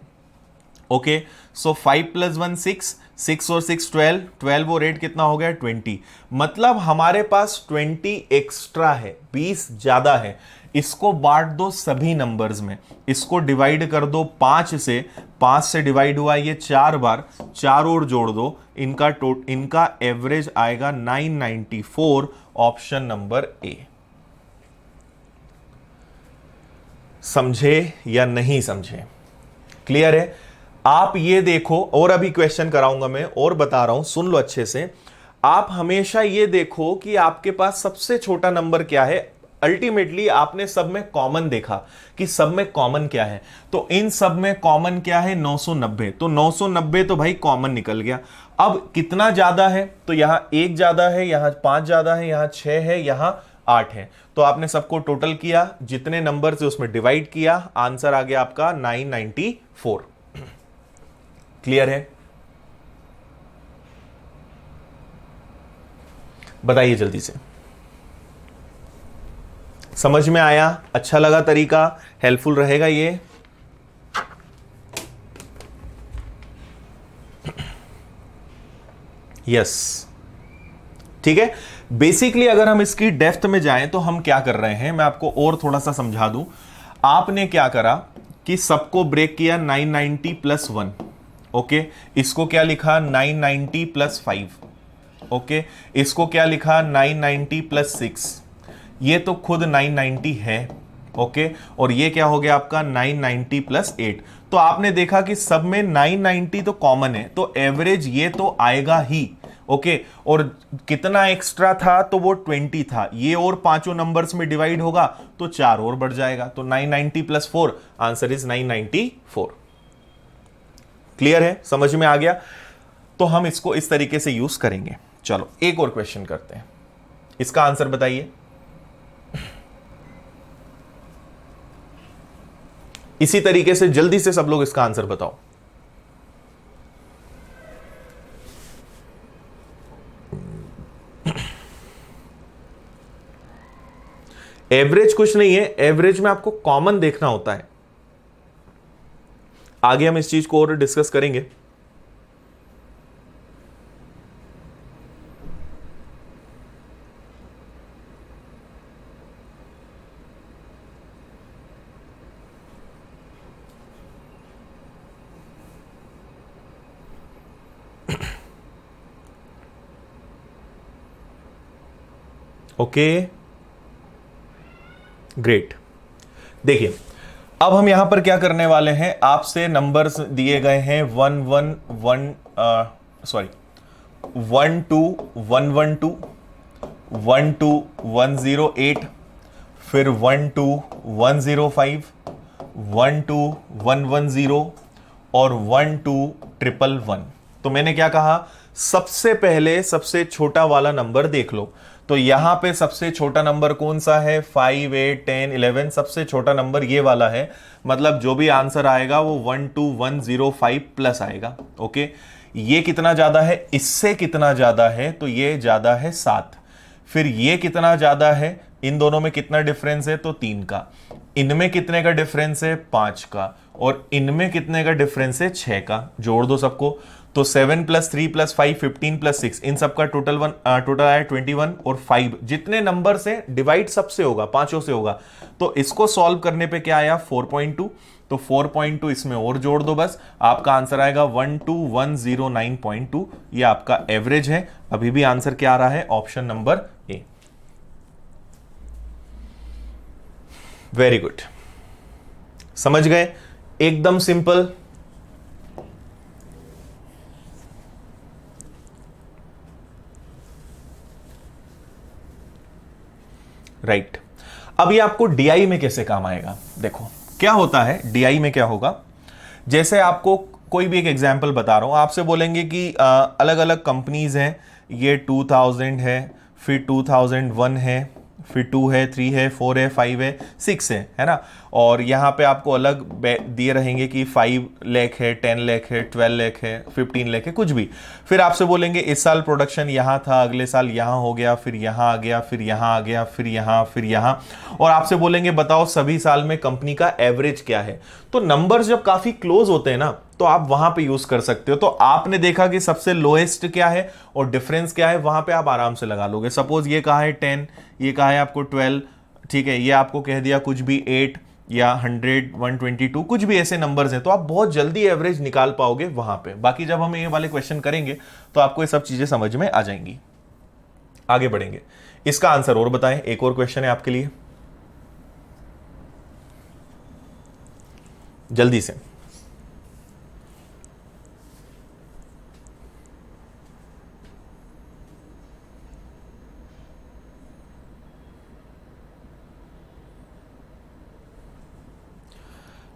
ओके, सो 5 + 1 6, 6 और 6 12, 12 और 8 कितना हो गया? 20। मतलब हमारे पास 20 एक्स्ट्रा है, 20 ज्यादा है। इसको बांट दो सभी नंबर्स में, इसको डिवाइड कर दो 5 से। 5 से डिवाइड हुआ ये 4 बार, 4 और जोड़ दो। इनका एवरेज आएगा 994, ऑप्शन नंबर ए। समझे या नहीं समझे? क्लियर है? आप ये देखो, और अभी क्वेश्चन कराऊंगा मैं और बता रहा हूं, सुन लो अच्छे से। आप हमेशा ये देखो कि आपके पास सबसे छोटा नंबर क्या है। अल्टीमेटली आपने सब में कॉमन देखा कि सब में कॉमन क्या है, तो इन सब में कॉमन क्या है? 990। तो 990 तो भाई कॉमन निकल गया। अब कितना ज्यादा है? तो यहां 1 ज्यादा है, यहां 5 ज्यादा है, यहां 6 है, यहां 8 है। तो आपने सबको टोटल किया, जितने नंबर से उसमें डिवाइड किया, आंसर आ गया आपका 994। क्लियर है? बताइए जल्दी से। समझ में आया? अच्छा लगा तरीका? हेल्पफुल रहेगा ये? यस, ठीक है। बेसिकली अगर हम इसकी डेप्थ में जाएं तो हम क्या कर रहे हैं, मैं आपको और थोड़ा सा समझा दूं। आपने क्या करा कि सबको ब्रेक किया 990 प्लस 1, ओके। इसको क्या लिखा 990 प्लस 5, ओके। इसको क्या लिखा 990 प्लस 6, ये तो खुद 990 है, ओके। और ये क्या हो गया आपका 990 प्लस 8। तो आपने देखा कि सब में 990 तो कॉमन है, तो एवरेज ये तो आएगा ही, ओके। और कितना एक्स्ट्रा था, तो वो 20 था, ये और पांचों नंबर्स में डिवाइड होगा तो 4 और बढ़ जाएगा, तो 990 प्लस 4, आंसर इज 994। क्लियर है? समझ में आ गया? तो हम इसको इस तरीके से यूज करेंगे। चलो एक और क्वेश्चन करते हैं, इसका आंसर बताइए। इसी तरीके से जल्दी से सब लोग इसका आंसर बताओ। एवरेज कुछ नहीं है, एवरेज में आपको कॉमन देखना होता है। आगे हम इस चीज को और डिस्कस करेंगे। Okay, great. देखिए अब हम यहां पर क्या करने वाले हैं, आपसे नंबर्स दिए गए हैं 12112 12108, फिर 12105, 12110 और 12111। तो मैंने क्या कहा, सबसे पहले सबसे छोटा वाला नंबर देख लो। तो यहां पे सबसे छोटा नंबर कौन सा है, 5, 8, 10, 11, सबसे छोटा नंबर ये वाला है। मतलब जो भी आंसर आएगा वो 12105 प्लस आएगा, ओके। ये कितना ज्यादा है, इससे कितना ज्यादा है, तो ये ज्यादा है 7। फिर ये कितना ज्यादा है, इन दोनों में कितना डिफरेंस है, तो 3 का। इनमें कितने का डिफरेंस है, 5 का। और इनमें कितने का डिफरेंस है, 6 का। जोड़ दो सबको, तो 7 प्लस 3 प्लस 5 15 प्लस 6, इन सबका टोटल आया 21। और 5 जितने नंबर से डिवाइड सबसे होगा, पांचों से होगा। तो इसको सॉल्व करने पे क्या आया 4.2, तो 4.2 इसमें और जोड़ दो, बस आपका आंसर आएगा 12109.2। ये आपका एवरेज है। अभी भी आंसर क्या आ रहा है, option number A. Very good, समझ गए? एकदम सिंपल। राइट। अब ये आपको डीआई में कैसे काम आएगा, देखो क्या होता है डीआई में। क्या होगा, जैसे आपको कोई भी एक एग्जांपल बता रहा हूं, आपसे बोलेंगे कि अलग अलग कंपनीज हैं, ये 2000 है, फिर 2001 है, फिर 2 है, 3 है, 4 है, 5 है, 6 है ना। और यहाँ पे आपको अलग दिए रहेंगे कि 5 लाख है, 10 लाख है, 12 लाख है, 15 लाख है, कुछ भी। फिर आपसे बोलेंगे इस साल प्रोडक्शन यहाँ था, अगले साल यहाँ हो गया, फिर यहाँ आ गया, फिर यहाँ आ गया, फिर यहाँ, फिर यहाँ। और आपसे बोलेंगे बताओ सभी साल में कंपनी का एवरेज क्या है। तो नंबर्स जब काफी क्लोज होते हैं ना, तो आप वहां पे यूज कर सकते हो। तो आपने देखा कि सबसे लोएस्ट क्या है और डिफरेंस क्या है, वहां पे आप आराम से लगा लोगे। सपोज ये कहा है 10, ये कहा है आपको 12, ठीक है, ये आपको कह दिया कुछ भी 8 या 100, 122, कुछ भी ऐसे नंबर्स हैं, तो आप बहुत जल्दी एवरेज निकाल पाओगे वहां पे। बाकी जब हम ये वाले क्वेश्चन करेंगे तो आपको ये सब चीजें समझ में आ जाएंगी। आगे बढ़ेंगे, इसका आंसर और बताएं। एक और क्वेश्चन है आपके लिए, जल्दी से।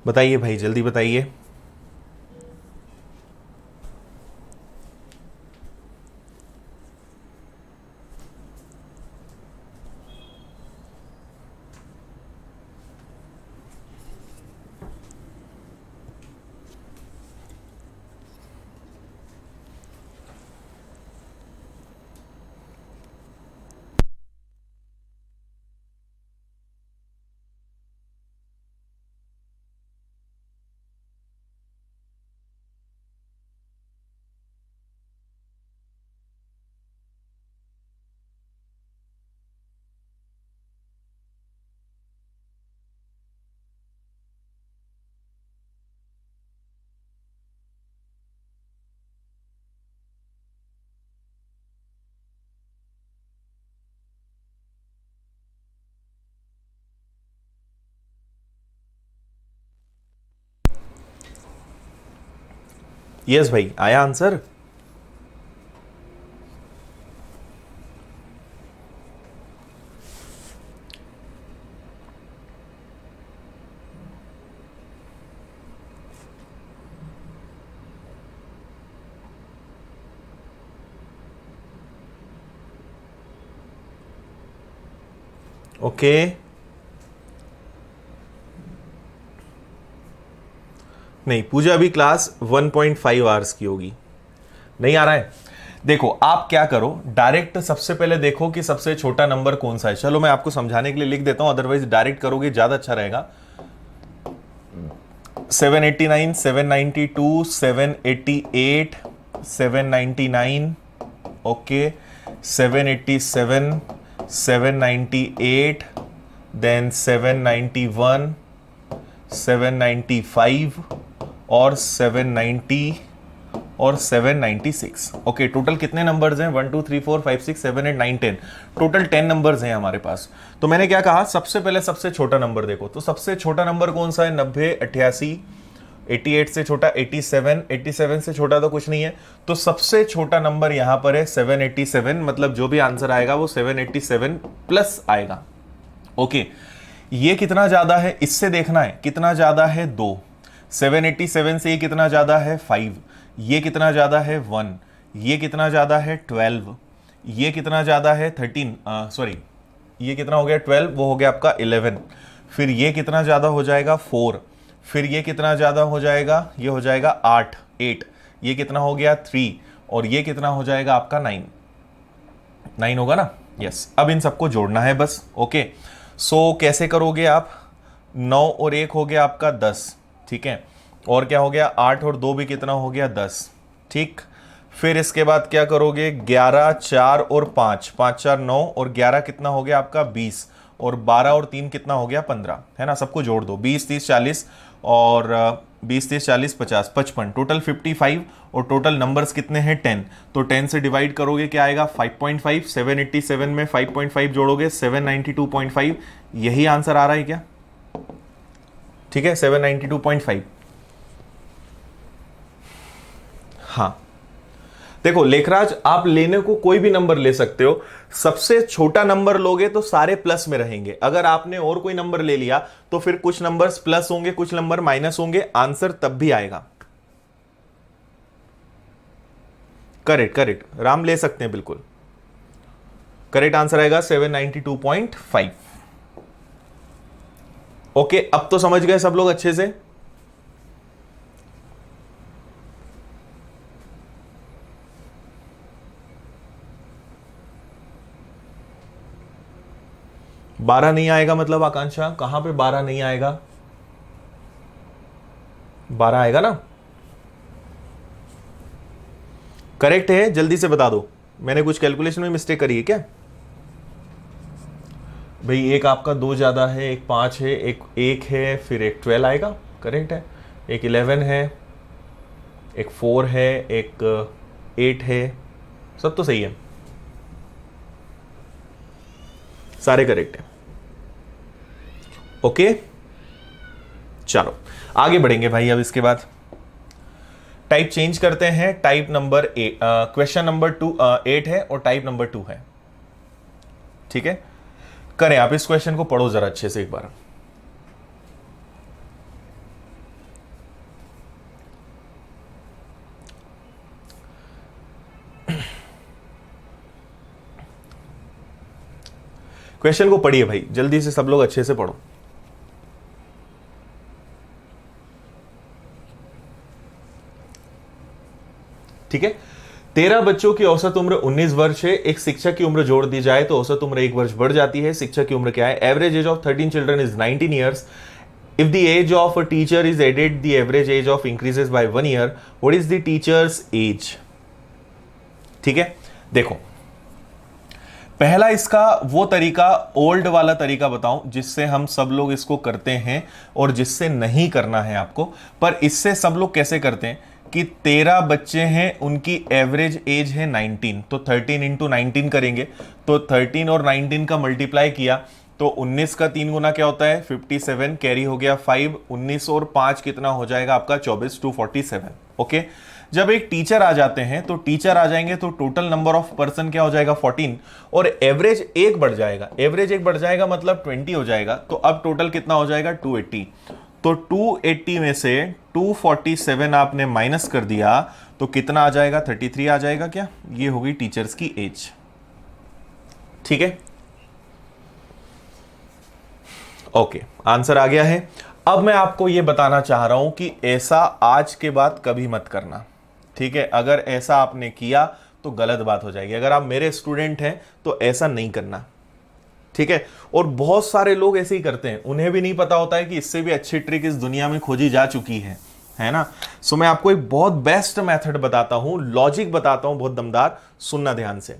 बताइए भाई, जल्दी बताइए। यस भाई, आया आंसर? ओके, नहीं पूजा अभी क्लास 1.5 आवर्स की होगी, नहीं आ रहा है। देखो आप क्या करो, डायरेक्ट सबसे पहले देखो कि सबसे छोटा नंबर कौन सा है। चलो मैं आपको समझाने के लिए लिख देता हूं, अदरवाइज डायरेक्ट करोगे ज्यादा अच्छा रहेगा। 789, 792, 788, 799, ओके, 787, 798, देन 791, 795 और 790 और 796। ओके, टोटल कितने नंबर्स हैं? 1 2 3 4 5 6 7 8 9 10, टोटल 10 नंबर्स हैं हमारे पास। तो मैंने क्या कहा, सबसे पहले सबसे छोटा नंबर देखो। तो सबसे छोटा नंबर कौन सा है? 90, 88, 88 से छोटा 87, 87 से छोटा तो कुछ नहीं है। तो सबसे छोटा नंबर यहां पर है 787, मतलब जो भी आंसर आएगा वो 787 प्लस आएगा। ओके, ये कितना ज्यादा है इससे देखना है, कितना ज्यादा है? 2। 787 से ये कितना ज्यादा है? 5। ये कितना ज्यादा है? 1। ये कितना ज्यादा है? 12। ये कितना ज्यादा है? 13, सॉरी, ये कितना हो गया? 12, वो हो गया आपका 11। फिर ये कितना ज्यादा हो जाएगा? 4। फिर ये कितना ज्यादा हो जाएगा? ये हो जाएगा 8। ये कितना हो गया? 3। और ये कितना हो जाएगा आपका? 9 होगा ना? यस। अब इन सबको जोड़ना है बस। ओके, सो कैसे करोगे आप? 9 और 1 हो गया आपका 10, ठीक है। और क्या हो गया? 8 और 2 भी कितना हो गया? 10, ठीक। फिर इसके बाद क्या करोगे? 11, 4 और 5, 5 4 9 और 11 कितना हो गया आपका? 20 और 12 और 3 कितना हो गया? 15, है ना। सबको जोड़ दो, 20 30 40 और 20 30 40 50 55, टोटल 55। और टोटल नंबर्स कितने हैं? 10। तो 10 से डिवाइड करोगे क्या आएगा? 5.5। 787 में 5.5 जोड़ोगे 792.5। यही आंसर आ रहा है क्या? ठीक है, 792.5। हाँ देखो लेखराज, आप लेने को कोई भी नंबर ले सकते हो। सबसे छोटा नंबर लोगे तो सारे प्लस में रहेंगे। अगर आपने और कोई नंबर ले लिया तो फिर कुछ नंबर्स प्लस होंगे, कुछ नंबर माइनस होंगे, आंसर तब भी आएगा। करेक्ट करेक्ट, राम ले सकते हैं, बिल्कुल करेक्ट आंसर आएगा 792.5। ओके, अब तो समझ गए सब लोग अच्छे से। बारह नहीं आएगा मतलब आकांक्षा, कहां पे 12 नहीं आएगा? 12 आएगा ना? करेक्ट है, जल्दी से बता दो। मैंने कुछ कैलकुलेशन में मिस्टेक करी है क्या? भाई एक आपका 2 ज्यादा है, एक 5 है, एक 1 है, फिर एक 12 आएगा, करेक्ट है। एक 11 है, एक 4 है, एक 8 है, सब तो सही है, सारे करेक्ट है। ओके चलो आगे बढ़ेंगे भाई। अब इसके बाद टाइप चेंज करते हैं। टाइप नंबर 8, क्वेश्चन नंबर 8 है और टाइप नंबर 2 है, ठीक है। करें, आप इस क्वेश्चन को पढ़ो जरा अच्छे से एक बार। क्वेश्चन को पढ़िए भाई, जल्दी से सब लोग अच्छे से पढ़ो। ठीक है, 13 बच्चों की औसत उम्र 19 वर्ष है। एक शिक्षक की उम्र जोड़ दी जाए तो औसत उम्र 1 वर्ष बढ़ जाती है। शिक्षक की उम्र क्या है? Average age of 13 children is 19 years. If the age of a teacher is added, the average age of increases by 1 year. What is the teacher's age? ठीक है, देखो पहला इसका वो तरीका, ओल्ड वाला तरीका बताऊं जिससे हम सब लोग इसको करते हैं और जिससे नहीं करना है आपको। पर इससे सब लोग कैसे करते हैं कि 13 बच्चे हैं, उनकी एवरेज एज है 19, तो 13 इंटू 19 करेंगे। तो 13 और 19 का मल्टीप्लाई किया तो 19 का 3 गुना क्या होता है? 57, कैरी हो गया 5, 19 और 5 कितना हो जाएगा आपका? 24, 247। ओके, जब एक टीचर आ जाते हैं तो टीचर आ जाएंगे तो टोटल नंबर ऑफ पर्सन क्या हो जाएगा 14, और एवरेज एक बढ़ जाएगा, एवरेज एक बढ़ जाएगा मतलब 20 हो जाएगा। तो अब टोटल कितना हो जाएगा 280। तो 280 में से 247 आपने माइनस कर दिया तो कितना आ जाएगा 33 आ जाएगा क्या? ये होगी टीचर्स की एज। ठीक है, ओके, आंसर आ गया है। अब मैं आपको यह बताना चाह रहा हूं कि ऐसा आज के बाद कभी मत करना। ठीक है, अगर ऐसा आपने किया तो गलत बात हो जाएगी। अगर आप मेरे स्टूडेंट हैं तो ऐसा नहीं करना। ठीक है, और बहुत सारे लोग ऐसे ही करते हैं, उन्हें भी नहीं पता होता है कि इससे भी अच्छी ट्रिक इस दुनिया में खोजी जा चुकी है ना। सो मैं आपको एक बहुत बेस्ट मेथड बताता हूं, लॉजिक बताता हूं, बहुत दमदार, सुनना ध्यान से।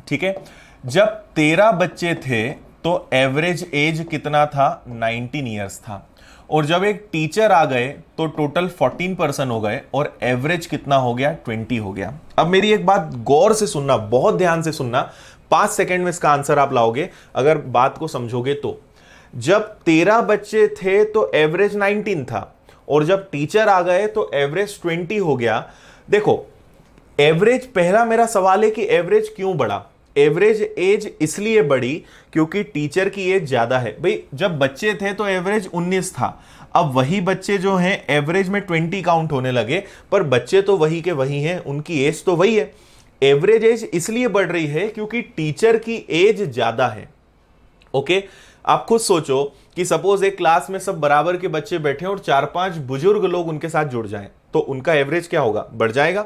ठीक है, जब 13 बच्चे थे तो एवरेज एज कितना था 19 ईयर्स था, और जब एक टीचर आ गए तो टोटल 14 पर्सन हो गए और एवरेज कितना हो गया 20 हो गया। अब मेरी एक बात गौर से सुनना, बहुत ध्यान से सुनना, 5 सेकंड में इसका आंसर आप लाओगे अगर बात को समझोगे तो। जब 13 बच्चे थे तो एवरेज 19 था, और जब टीचर आ गए तो एवरेज 20 हो गया। देखो, एवरेज, पहला मेरा सवाल है कि एवरेज क्यों बढ़ा? एवरेज एज इसलिए बढ़ी क्योंकि टीचर की एज ज्यादा है। भाई जब बच्चे थे तो एवरेज 19 था, अब वही बच्चे जो हैं एवरेज में 20 काउंट होने लगे, पर बच्चे तो वही के वही हैं, उनकी एज तो वही है। एवरेज एज इसलिए बढ़ रही है क्योंकि टीचर की एज ज्यादा है। ओके, आप खुद सोचो कि सपोज एक क्लास में सब बराबर के बच्चे बैठे और 4-5 बुजुर्ग लोग उनके साथ जुड़ जाएं, तो उनका एवरेज क्या होगा? बढ़ जाएगा।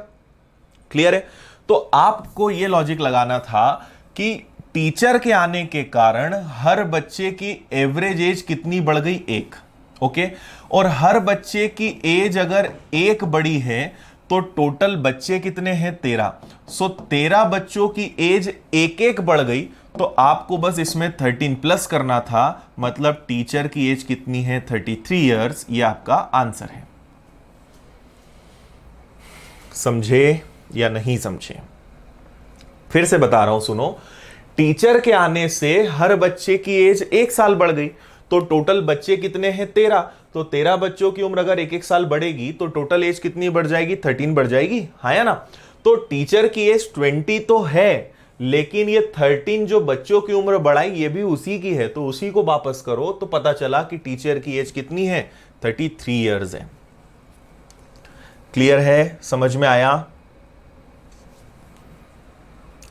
क्लियर है? तो आपको यह लॉजिक लगाना था कि टीचर के आने के कारण हर बच्चे की एवरेज एज कितनी बढ़ गई? 1। ओके, और हर बच्चे की एज अगर 1 बढ़ी है तो टोटल बच्चे कितने हैं? 13। सो 13 बच्चों की एज 1-1 बढ़ गई, तो आपको बस इसमें 13 प्लस करना था, मतलब टीचर की एज कितनी है? 33 ईयर्स। ये आपका आंसर है। समझे या नहीं समझे? फिर से बता रहा हूं, सुनो। टीचर के आने से हर बच्चे की एज 1 साल बढ़ गई, तो टोटल बच्चे कितने हैं? 13। तो 13 बच्चों की उम्र अगर 1-1 साल बढ़ेगी तो टोटल एज कितनी बढ़ जाएगी? 13 बढ़ जाएगी, हाँ या ना? तो टीचर की एज 20 तो है, लेकिन ये 13 जो बच्चों की उम्र बढ़ाई ये भी उसी की है, तो उसी को वापस करो तो पता चला कि टीचर की एज कितनी है? 33 ईयर्स है। क्लियर है? समझ में आया?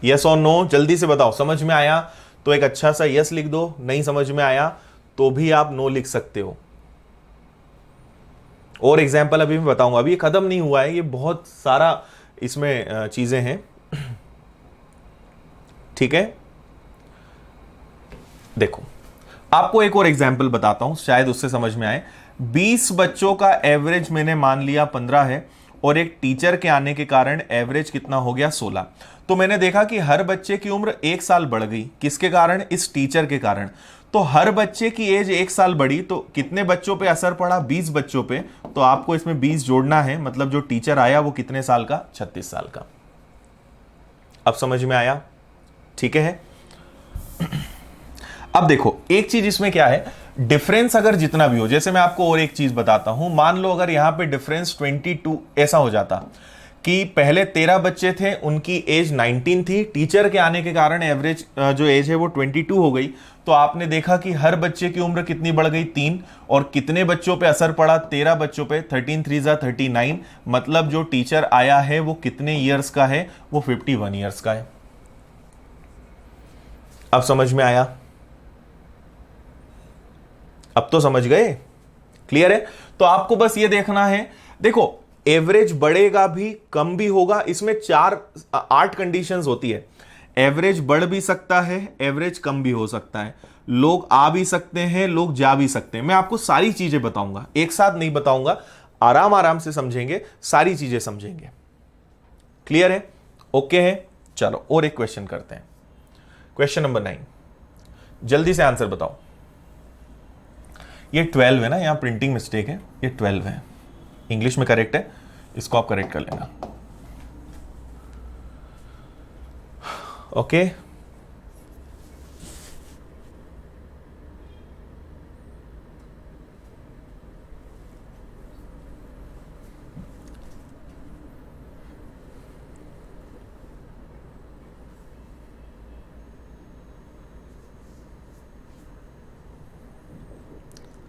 यस और नो? जल्दी से बताओ। समझ में आया तो एक अच्छा सा यस लिख दो, नहीं समझ में आया तो भी आप नो लिख सकते हो। और एग्जाम्पल अभी मैं बताऊंगा, अभी ये खत्म नहीं हुआ है, ये बहुत सारा इसमें चीजें हैं। ठीक है, देखो आपको एक और एग्जाम्पल बताता हूं, शायद उससे समझ में आए। 20 बच्चों का एवरेज मैंने मान लिया 15 है, और एक टीचर के आने के कारण एवरेज कितना हो गया? 16। तो मैंने देखा कि हर बच्चे की उम्र 1 साल बढ़ गई, किसके कारण? इस टीचर के कारण। तो हर बच्चे की एज 1 साल बढ़ी, तो कितने बच्चों पे असर पड़ा? 20 बच्चों पे। तो आपको इसमें 20 जोड़ना है, मतलब जो टीचर आया वो कितने साल का? 36 साल का। अब समझ में आया? ठीक है, अब देखो एक चीज इसमें क्या है, डिफरेंस अगर जितना भी हो, जैसे मैं आपको और एक चीज बताता हूं, मान लो अगर यहां पे डिफरेंस 22 ऐसा हो जाता कि पहले 13 बच्चे थे, उनकी एज 19 थी, टीचर के आने के कारण एवरेज जो एज है वो 22 हो गई, तो आपने देखा कि हर बच्चे की उम्र कितनी बढ़ गई? 3। और कितने बच्चों पे असर पड़ा? 13 बच्चों पे। 13 3 जा 39, मतलब जो टीचर आया है वो कितने ईयर्स का है? वो 51 ईयर्स का है। अब समझ में आया? अब तो समझ गए? क्लियर है? तो आपको बस ये देखना है, देखो एवरेज बढ़ेगा भी कम भी होगा, इसमें 8 कंडीशंस होती है। एवरेज बढ़ भी सकता है, एवरेज कम भी हो सकता है, लोग आ भी सकते हैं, लोग जा भी सकते हैं। मैं आपको सारी चीजें बताऊंगा, एक साथ नहीं बताऊंगा, आराम आराम से समझेंगे, सारी चीजें समझेंगे। क्लियर है? ओके है? चलो और एक क्वेश्चन करते हैं। क्वेश्चन नंबर 9, जल्दी से आंसर बताओ। ये 12 है ना, यहां प्रिंटिंग मिस्टेक है, ये 12 है, इंग्लिश में करेक्ट है, इसको आप करेक्ट कर लेना। ओके,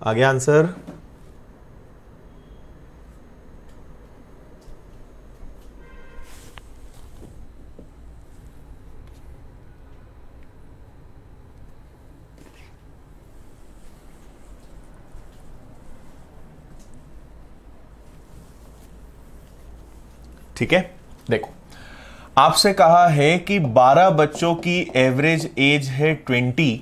आ गया आंसर? ठीक है, देखो आपसे कहा है कि 12 बच्चों की एवरेज एज है 20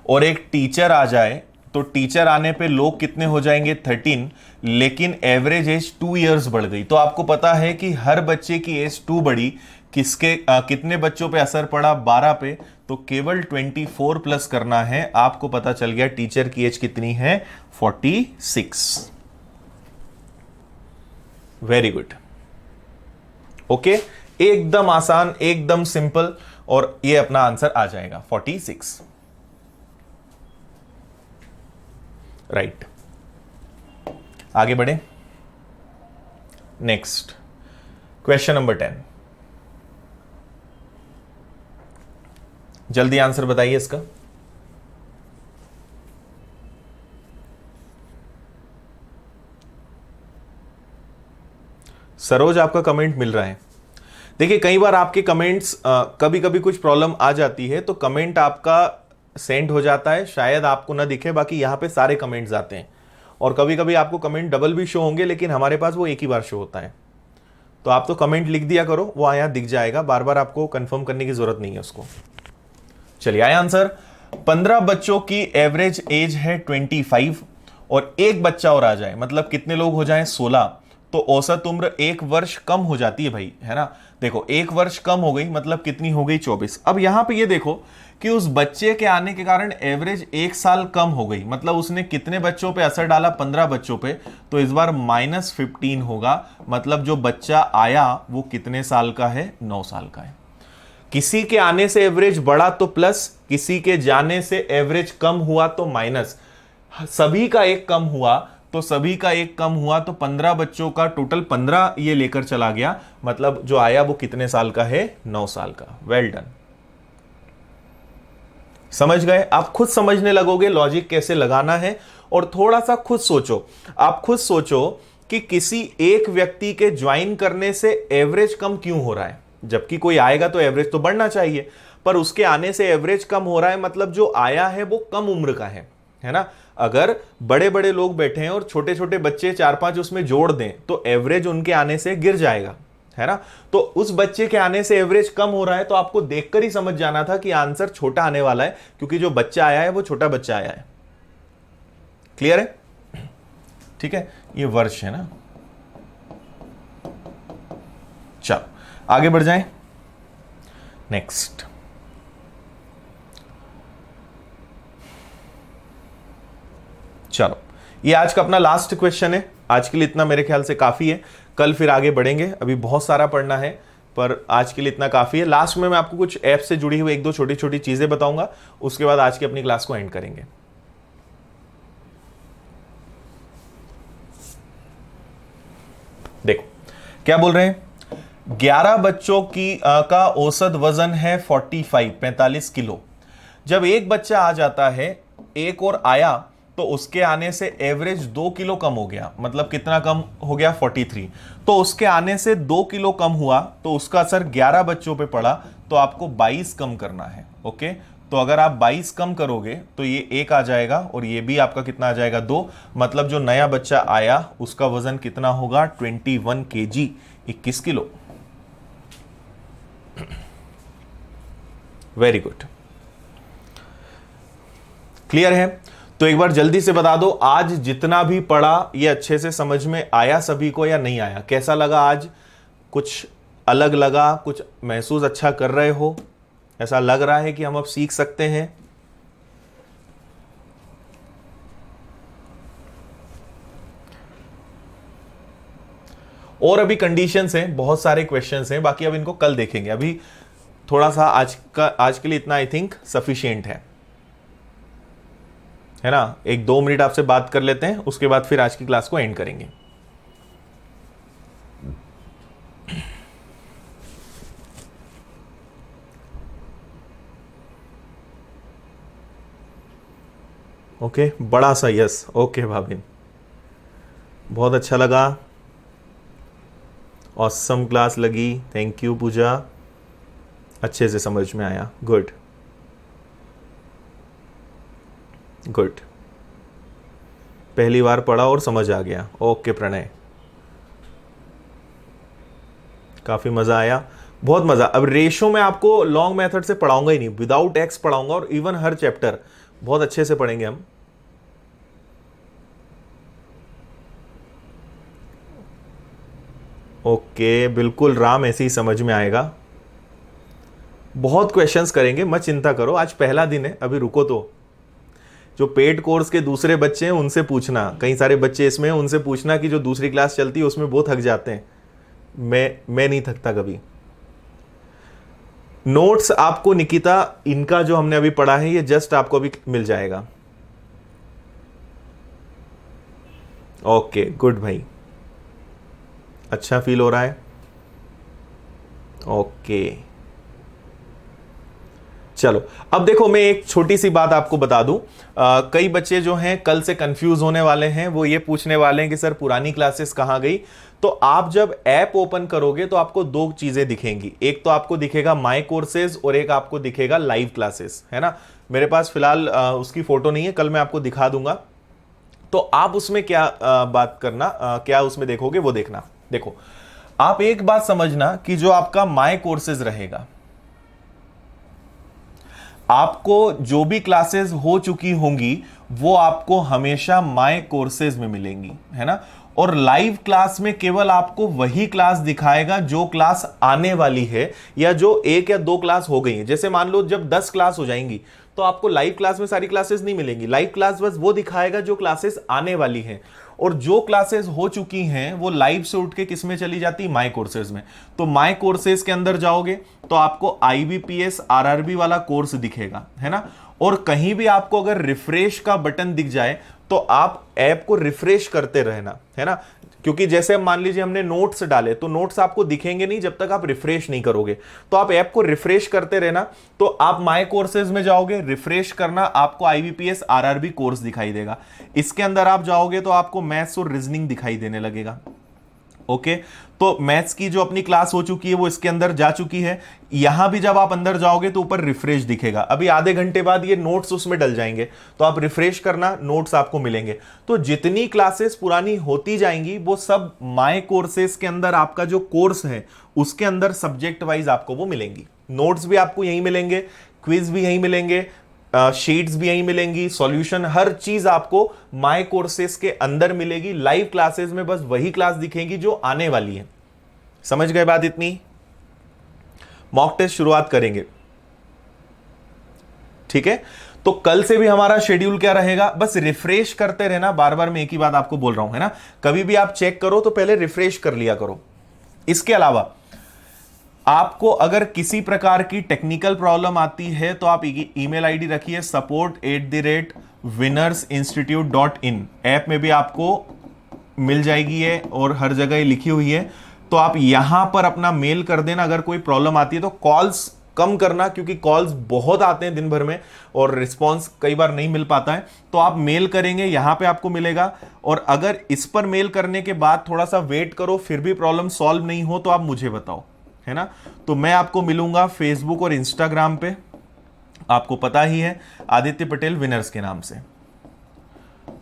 और एक टीचर आ जाए तो टीचर आने पे लोग कितने हो जाएंगे 13, लेकिन एवरेज एज 2 इयर्स बढ़ गई। तो आपको पता है कि हर बच्चे की एज 2 बढ़ी, कितने बच्चों पे असर पड़ा 12 पे, तो केवल 24 प्लस करना है। आपको पता चल गया टीचर की एज कितनी है 46। वेरी गुड, ओके, एकदम आसान, एकदम सिंपल, और ये अपना आंसर आ जाएगा 46। राइट, आगे बढ़े। नेक्स्ट क्वेश्चन नंबर 10, जल्दी आंसर बताइए इसका। सरोज, आपका कमेंट मिल रहा है। देखिए कई बार आपके कमेंट्स कभी कभी कुछ प्रॉब्लम आ जाती है, तो कमेंट आपका सेंड हो जाता है, शायद आपको ना दिखे, बाकी यहां पे सारे कमेंट्स आते हैं। और कभी कभी आपको कमेंट डबल भी शो होंगे, लेकिन हमारे पास वो एक ही बार शो होता है। तो आप तो कमेंट लिख दिया करो, वो यहां दिख जाएगा, बार बार आपको कंफर्म करने की जरूरत नहीं है उसको। चलिए आया आंसर। 15 बच्चों की एवरेज एज है 25 और एक बच्चा और आ जाए, मतलब कितने लोग हो जाएं 16, तो औसत उम्र 1 वर्ष कम हो जाती है भाई, है ना। देखो 1 वर्ष कम हो गई, मतलब कितनी हो गई 24। अब यहां पे ये देखो कि उस बच्चे के आने के कारण एवरेज 1 साल कम हो गई, मतलब उसने कितने बच्चों पे असर डाला 15 बच्चों पे, तो इस बार -15 होगा, मतलब जो बच्चा आया वो कितने साल का है 9 साल का है। किसी के आने से एवरेज बढ़ा तो प्लस, किसी के जाने से एवरेज कम हुआ तो माइनस, सभी का एक कम हुआ, तो सभी का एक कम हुआ, तो 15 बच्चों का टोटल 15 ये लेकर चला गया, मतलब जो आया वो कितने साल का है 9 साल का। वेल डन, समझ गए। आप खुद समझने लगोगे लॉजिक कैसे लगाना है, और थोड़ा सा खुद सोचो, आप खुद सोचो कि किसी एक व्यक्ति के ज्वाइन करने से एवरेज कम क्यों हो रहा है, जबकि कोई आएगा तो एवरेज तो बढ़ना चाहिए, पर उसके आने से एवरेज कम हो रहा है, मतलब जो आया है वो कम उम्र का है ना। अगर बड़े बड़े लोग बैठे हैं और छोटे छोटे बच्चे 4-5 उसमें जोड़ दें तो एवरेज उनके आने से गिर जाएगा, है ना। तो उस बच्चे के आने से एवरेज कम हो रहा है, तो आपको देखकर ही समझ जाना था कि आंसर छोटा आने वाला है, क्योंकि जो बच्चा आया है वो छोटा बच्चा आया है। क्लियर है? ठीक है, ये वर्ष है ना। चलो आगे बढ़ जाएं। नेक्स्ट, चलो ये आज का अपना लास्ट क्वेश्चन है, आज के लिए इतना मेरे ख्याल से काफी है, कल फिर आगे बढ़ेंगे, अभी बहुत सारा पढ़ना है, पर आज के लिए इतना काफी है। लास्ट में मैं आपको कुछ ऐप से जुड़ी हुई 1-2 छोटी छोटी चीजें बताऊंगा, उसके बाद आज की अपनी क्लास को एंड करेंगे। देखो क्या बोल रहे हैं, 11 बच्चों की का औसत वजन है 45 किलो। जब एक बच्चा आ जाता है, एक और आया, तो उसके आने से एवरेज 2 किलो कम हो गया, मतलब कितना कम हो गया 43। तो उसके आने से 2 किलो कम हुआ, तो उसका असर 11 बच्चों पे पड़ा, तो आपको 22 कम करना है। ओके, तो अगर आप 22 कम करोगे तो ये 1 आ जाएगा, और ये भी आपका कितना आ जाएगा 2, मतलब जो नया बच्चा आया उसका वजन कितना होगा 21 kg, 21 kilo. Very good, clear है। तो एक बार जल्दी से बता दो, आज जितना भी पढ़ा ये अच्छे से समझ में आया सभी को या नहीं आया? कैसा लगा आज? कुछ अलग लगा? कुछ महसूस अच्छा कर रहे हो? ऐसा लग रहा है कि हम अब सीख सकते हैं? और अभी कंडीशंस हैं, बहुत सारे क्वेश्चंस हैं, बाकी अब इनको कल देखेंगे। अभी थोड़ा सा आज के लिए इतना आई थिंक सफिशिएंट है ना। 1-2 मिनट आपसे बात कर लेते हैं, उसके बाद फिर आज की क्लास को एंड करेंगे। ओके, बड़ा सा यस। ओके भाभी, बहुत अच्छा लगा, ऑसम क्लास लगी, थैंक यू पूजा, अच्छे से समझ में आया, गुड गुड, पहली बार पढ़ा और समझ आ गया। ओके प्रणय, काफी मजा आया, बहुत मजा। अब रेशो में आपको लॉन्ग मेथड से पढ़ाऊंगा ही नहीं, विदाउट एक्स पढ़ाऊंगा, और इवन हर चैप्टर बहुत अच्छे से पढ़ेंगे हम। ओके बिल्कुल राम, ऐसे ही समझ में आएगा। बहुत क्वेश्चंस करेंगे, मत चिंता करो, आज पहला दिन है, अभी रुको। तो जो पेड कोर्स के दूसरे बच्चे हैं उनसे पूछना, कई सारे बच्चे इसमें हैं, उनसे पूछना कि जो दूसरी क्लास चलती है उसमें वो थक जाते हैं, मैं नहीं थकता कभी। नोट्स आपको निकिता, इनका जो हमने अभी पढ़ा है ये जस्ट आपको अभी मिल जाएगा। ओके गुड भाई, अच्छा फील हो रहा है। ओके चलो, अब देखो मैं एक छोटी सी बात आपको बता दूं। कई बच्चे जो हैं कल से कंफ्यूज होने वाले हैं, वो ये पूछने वाले हैं कि सर पुरानी क्लासेस कहां गई। तो आप जब ऐप ओपन करोगे तो आपको दो चीजें दिखेंगी, एक तो आपको दिखेगा माय कोर्सेज और एक आपको दिखेगा लाइव क्लासेस, है ना। मेरे पास फिलहाल उसकी फोटो नहीं है, कल मैं आपको दिखा दूंगा। तो आप उसमें क्या बात करना, क्या उसमें देखोगे वो देखना। देखो, आप एक बात समझना कि जो आपका माय कोर्सेज रहेगा, आपको जो भी क्लासेस हो चुकी होंगी वो आपको हमेशा माय कोर्सेज में मिलेंगी, है ना। और लाइव क्लास में केवल आपको वही क्लास दिखाएगा जो क्लास आने वाली है, या जो एक या दो क्लास हो गई है। जैसे मान लो जब 10 क्लास हो जाएंगी तो आपको लाइव क्लास में सारी क्लासेस नहीं मिलेंगी, लाइव क्लास बस वो दिखाएगा जो क्लासेस आने वाली हैं। और जो क्लासेस हो चुकी हैं वो लाइव से उठ के किस में चली जाती है, माय कोर्सेज में। तो माय कोर्सेज के अंदर जाओगे तो आपको IBPS RRB वाला कोर्स दिखेगा, है ना। और कहीं भी आपको अगर रिफ्रेश का बटन दिख जाए तो आप ऐप को रिफ्रेश करते रहना, है ना। क्योंकि जैसे मान लीजिए हमने नोट्स डाले तो नोट्स आपको दिखेंगे नहीं जब तक आप रिफ्रेश नहीं करोगे, तो आप ऐप को रिफ्रेश करते रहना। तो आप माय कोर्सेज में जाओगे, रिफ्रेश करना, आपको IBPS RRB कोर्स दिखाई देगा। इसके अंदर आप जाओगे तो आपको मैथ्स और रीजनिंग दिखाई देने लगेगा। ओके, तो मैथ्स की जो अपनी क्लास हो चुकी है वो इसके अंदर जा चुकी है। यहां भी जब आप अंदर जाओगे तो ऊपर रिफ्रेश दिखेगा। अभी आधे घंटे बाद ये नोट्स उसमें डल जाएंगे, तो आप रिफ्रेश करना, नोट्स आपको मिलेंगे। तो जितनी क्लासेस पुरानी होती जाएंगी वो सब माय कोर्सेस के अंदर आपका जो कोर्स है उसके अंदर सब्जेक्ट वाइज आपको वो मिलेंगी। नोट्स भी आपको यहीं मिलेंगे, क्विज भी यहीं मिलेंगे, शीट्स भी यहीं मिलेंगी, सॉल्यूशन, हर चीज आपको माय कोर्सेस के अंदर मिलेगी। लाइव क्लासेस में बस वही क्लास दिखेगी जो आने वाली है। समझ गए बात इतनी? मॉक टेस्ट शुरुआत करेंगे, ठीक है। तो कल से भी हमारा शेड्यूल क्या रहेगा, बस रिफ्रेश करते रहना। बार बार मैं एक ही बात आपको बोल रहा हूं, है ना। कभी भी आप चेक करो तो पहले रिफ्रेश कर लिया करो। इसके अलावा आपको अगर किसी प्रकार की टेक्निकल प्रॉब्लम आती है तो आप ईमेल आईडी रखिए support@winnersinstitute.in। ऐप में भी आपको मिल जाएगी है और हर जगह ये लिखी हुई है। तो आप यहां पर अपना मेल कर देना अगर कोई प्रॉब्लम आती है। तो कॉल्स कम करना, क्योंकि कॉल्स बहुत आते हैं दिन भर में और रिस्पॉन्स कई बार नहीं मिल पाता है। तो आप मेल करेंगे, यहां पे आपको मिलेगा। और अगर इस पर मेल करने के बाद थोड़ा सा वेट करो फिर भी प्रॉब्लम सॉल्व नहीं हो तो आप मुझे बताओ, है ना। तो मैं आपको मिलूंगा फेसबुक और इंस्टाग्राम पे, आपको पता ही है, आदित्य पटेल विनर्स के नाम से।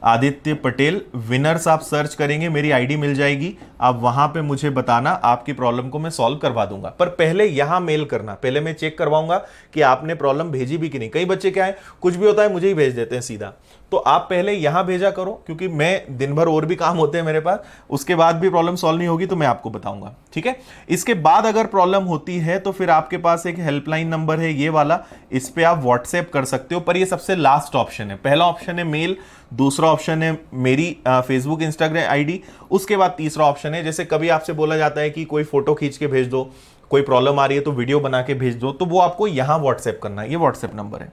आदित्य पटेल विनर्स आप सर्च करेंगे, मेरी आईडी मिल जाएगी। आप वहां पे मुझे बताना, आपकी प्रॉब्लम को मैं सॉल्व करवा दूंगा। पर पहले यहां मेल करना, पहले मैं चेक करवाऊंगा कि आपने प्रॉब्लम भेजी भी कि नहीं। कई बच्चे क्या है, कुछ भी होता है मुझे ही भेज देते हैं सीधा। तो आप पहले यहां भेजा करो, क्योंकि मैं दिन भर और भी काम होते हैं मेरे पास, उसके बाद भी प्रॉब्लम सॉल्व नहीं होगी तो मैं आपको बताऊंगा, ठीक है। इसके बाद अगर प्रॉब्लम होती है तो फिर आपके पास एक हेल्पलाइन नंबर है ये वाला, इस पे आप व्हाट्सएप कर सकते हो। पर ये सबसे लास्ट ऑप्शन है। पहला ऑप्शन है मेल, दूसरा ऑप्शन है मेरी फेसबुक इंस्टाग्राम आईडी, उसके बाद तीसरा ऑप्शन है, जैसे कभी आपसे बोला जाता है कि कोई फोटो खींच के भेज दो, कोई प्रॉब्लम आ रही है तो वीडियो बना के भेज दो, तो वो आपको यहां व्हाट्सएप करना है। ये व्हाट्सएप नंबर है,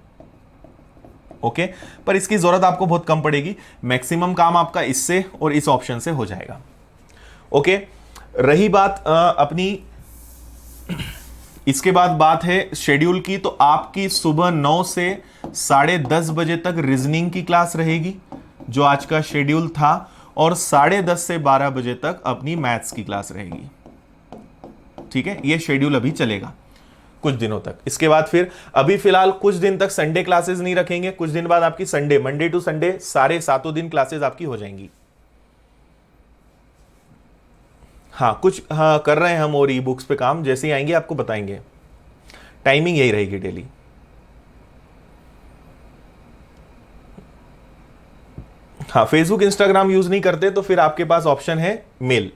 ओके। पर इसकी जरूरत आपको बहुत कम पड़ेगी, मैक्सिमम काम आपका इससे और इस ऑप्शन से हो जाएगा, ओके। रही बात अपनी इसके बाद बात है शेड्यूल की, तो आपकी सुबह 9 से 10:30 बजे तक रीजनिंग की क्लास रहेगी जो आज का शेड्यूल था, और 10:30 से 12 बजे तक अपनी मैथ्स की क्लास रहेगी। ठीक है, ये शेड्यूल अभी चलेगा कुछ दिनों तक। इसके बाद फिर अभी फिलहाल कुछ दिन तक संडे क्लासेस नहीं रखेंगे, कुछ दिन बाद आपकी संडे, मंडे टू संडे सारे 7 दिन क्लासेस आपकी हो जाएंगी। हाँ, कुछ हाँ कर रहे हैं हम और ई बुक्स पे काम, जैसे ही आएंगे आपको बताएंगे। टाइमिंग यही रहेगी डेली। हाँ, फेसबुक इंस्टाग्राम यूज नहीं करते तो फिर आपके पास ऑप्शन है मेल।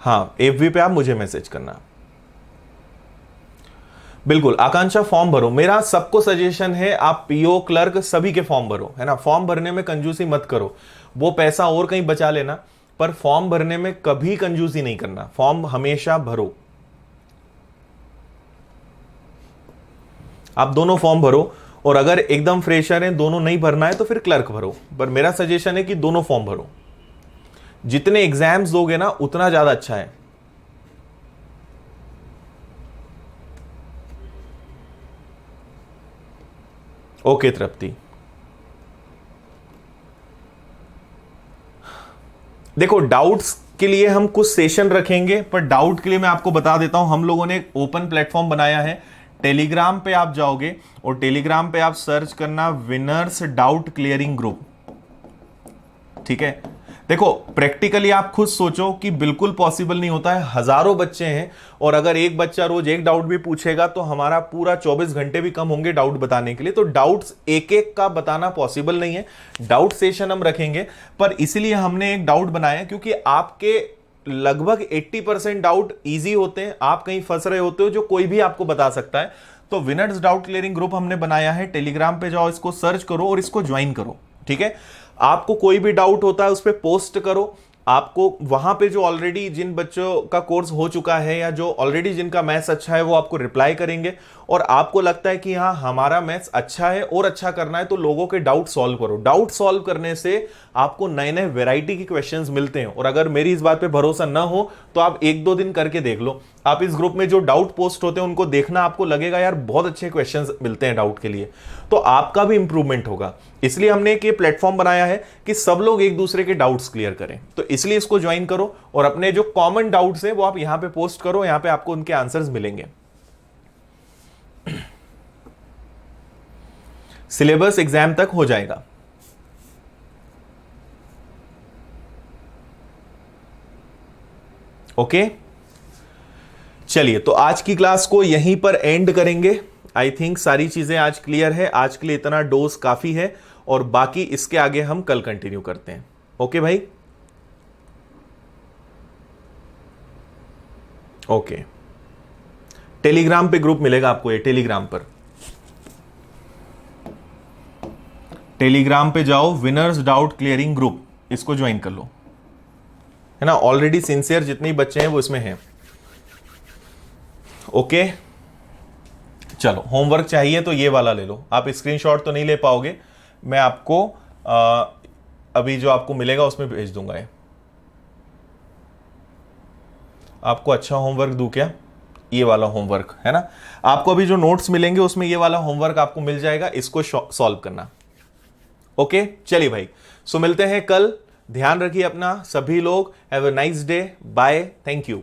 हाँ, एफबी पे आप मुझे मैसेज करना। बिल्कुल आकांक्षा, फॉर्म भरो। मेरा सबको सजेशन है आप पीओ क्लर्क सभी के फॉर्म भरो, है ना। फॉर्म भरने में कंजूसी मत करो, वो पैसा और कहीं बचा लेना, पर फॉर्म भरने में कभी कंजूसी नहीं करना, फॉर्म हमेशा भरो। आप दोनों फॉर्म भरो, और अगर एकदम फ्रेशर हैं, दोनों नहीं भरना है तो फिर क्लर्क भरो, पर मेरा सजेशन है कि दोनों फॉर्म भरो। जितने एग्जाम्स दोगे ना उतना ज्यादा अच्छा है। ओके तृप्ति, देखो डाउट्स के लिए हम कुछ सेशन रखेंगे, पर डाउट के लिए मैं आपको बता देता हूं, हम लोगों ने एक ओपन प्लेटफॉर्म बनाया है। टेलीग्राम पे आप जाओगे और टेलीग्राम पे आप सर्च करना विनर्स डाउट क्लियरिंग ग्रुप। ठीक है, देखो प्रैक्टिकली आप खुद सोचो कि बिल्कुल पॉसिबल नहीं होता है, हजारों बच्चे हैं, और अगर एक बच्चा रोज एक डाउट भी पूछेगा तो हमारा पूरा 24 घंटे भी कम होंगे डाउट बताने के लिए। तो डाउट्स एक एक का बताना पॉसिबल नहीं है, डाउट सेशन हम रखेंगे, पर इसलिए हमने एक डाउट बनाया क्योंकि आपके लगभग 80% डाउट इजी होते हैं, आप कहीं फंस रहे होते हो जो कोई भी आपको बता सकता है। तो विनर्स डाउट क्लियरिंग ग्रुप हमने बनाया है, टेलीग्राम पे जाओ, इसको सर्च करो और इसको ज्वाइन करो। ठीक है, आपको कोई भी डाउट होता है उस पर पोस्ट करो, आपको वहां पे जो ऑलरेडी जिन बच्चों का कोर्स हो चुका है या जो ऑलरेडी जिनका मैथ्स अच्छा है वो आपको रिप्लाई करेंगे, और आपको लगता है कि हाँ हमारा मैथ्स अच्छा है और अच्छा करना है तो लोगों के डाउट सॉल्व करो। डाउट सॉल्व करने से आपको नए नए वैरायटी के क्वेश्चंस मिलते हैं, और अगर मेरी इस बात पे भरोसा ना हो तो आप 1-2 दिन करके देख लो। आप इस ग्रुप में जो डाउट पोस्ट होते हैं उनको देखना, आपको लगेगा यार बहुत अच्छे क्वेश्चंस मिलते हैं डाउट के लिए, तो आपका भी इंप्रूवमेंट होगा। इसलिए हमने एक ये प्लेटफॉर्म बनाया है कि सब लोग एक दूसरे के डाउट्स क्लियर करें, तो इसलिए इसको ज्वाइन करो और अपने जो कॉमन डाउट्स हैं वो आप यहां पे पोस्ट करो, यहां पे आपको उनके आंसर्स मिलेंगे। सिलेबस एग्जाम तक हो जाएगा। ओके, चलिए तो आज की क्लास को यहीं पर एंड करेंगे। आई थिंक सारी चीजें आज क्लियर है, आज के लिए इतना डोज काफी है, और बाकी इसके आगे हम कल कंटिन्यू करते हैं। ओके भाई, ओके। टेलीग्राम पे ग्रुप मिलेगा आपको, ये टेलीग्राम पर, टेलीग्राम पे जाओ, विनर्स डाउट क्लियरिंग ग्रुप, इसको ज्वाइन कर लो, है ना। ऑलरेडी सिंसियर जितने बच्चे हैं वो इसमें हैं। ओके, चलो होमवर्क चाहिए तो ये वाला ले लो। आप स्क्रीनशॉट तो नहीं ले पाओगे, मैं आपको अभी जो आपको मिलेगा उसमें भेज दूंगा। ये आपको अच्छा होमवर्क दूं क्या? ये वाला होमवर्क है ना, आपको अभी जो नोट्स मिलेंगे उसमें ये वाला होमवर्क आपको मिल जाएगा, इसको सॉल्व करना। ओके, चलिए भाई, सो मिलते हैं कल। ध्यान रखिए अपना सभी लोग। Have a nice day, bye, thank you.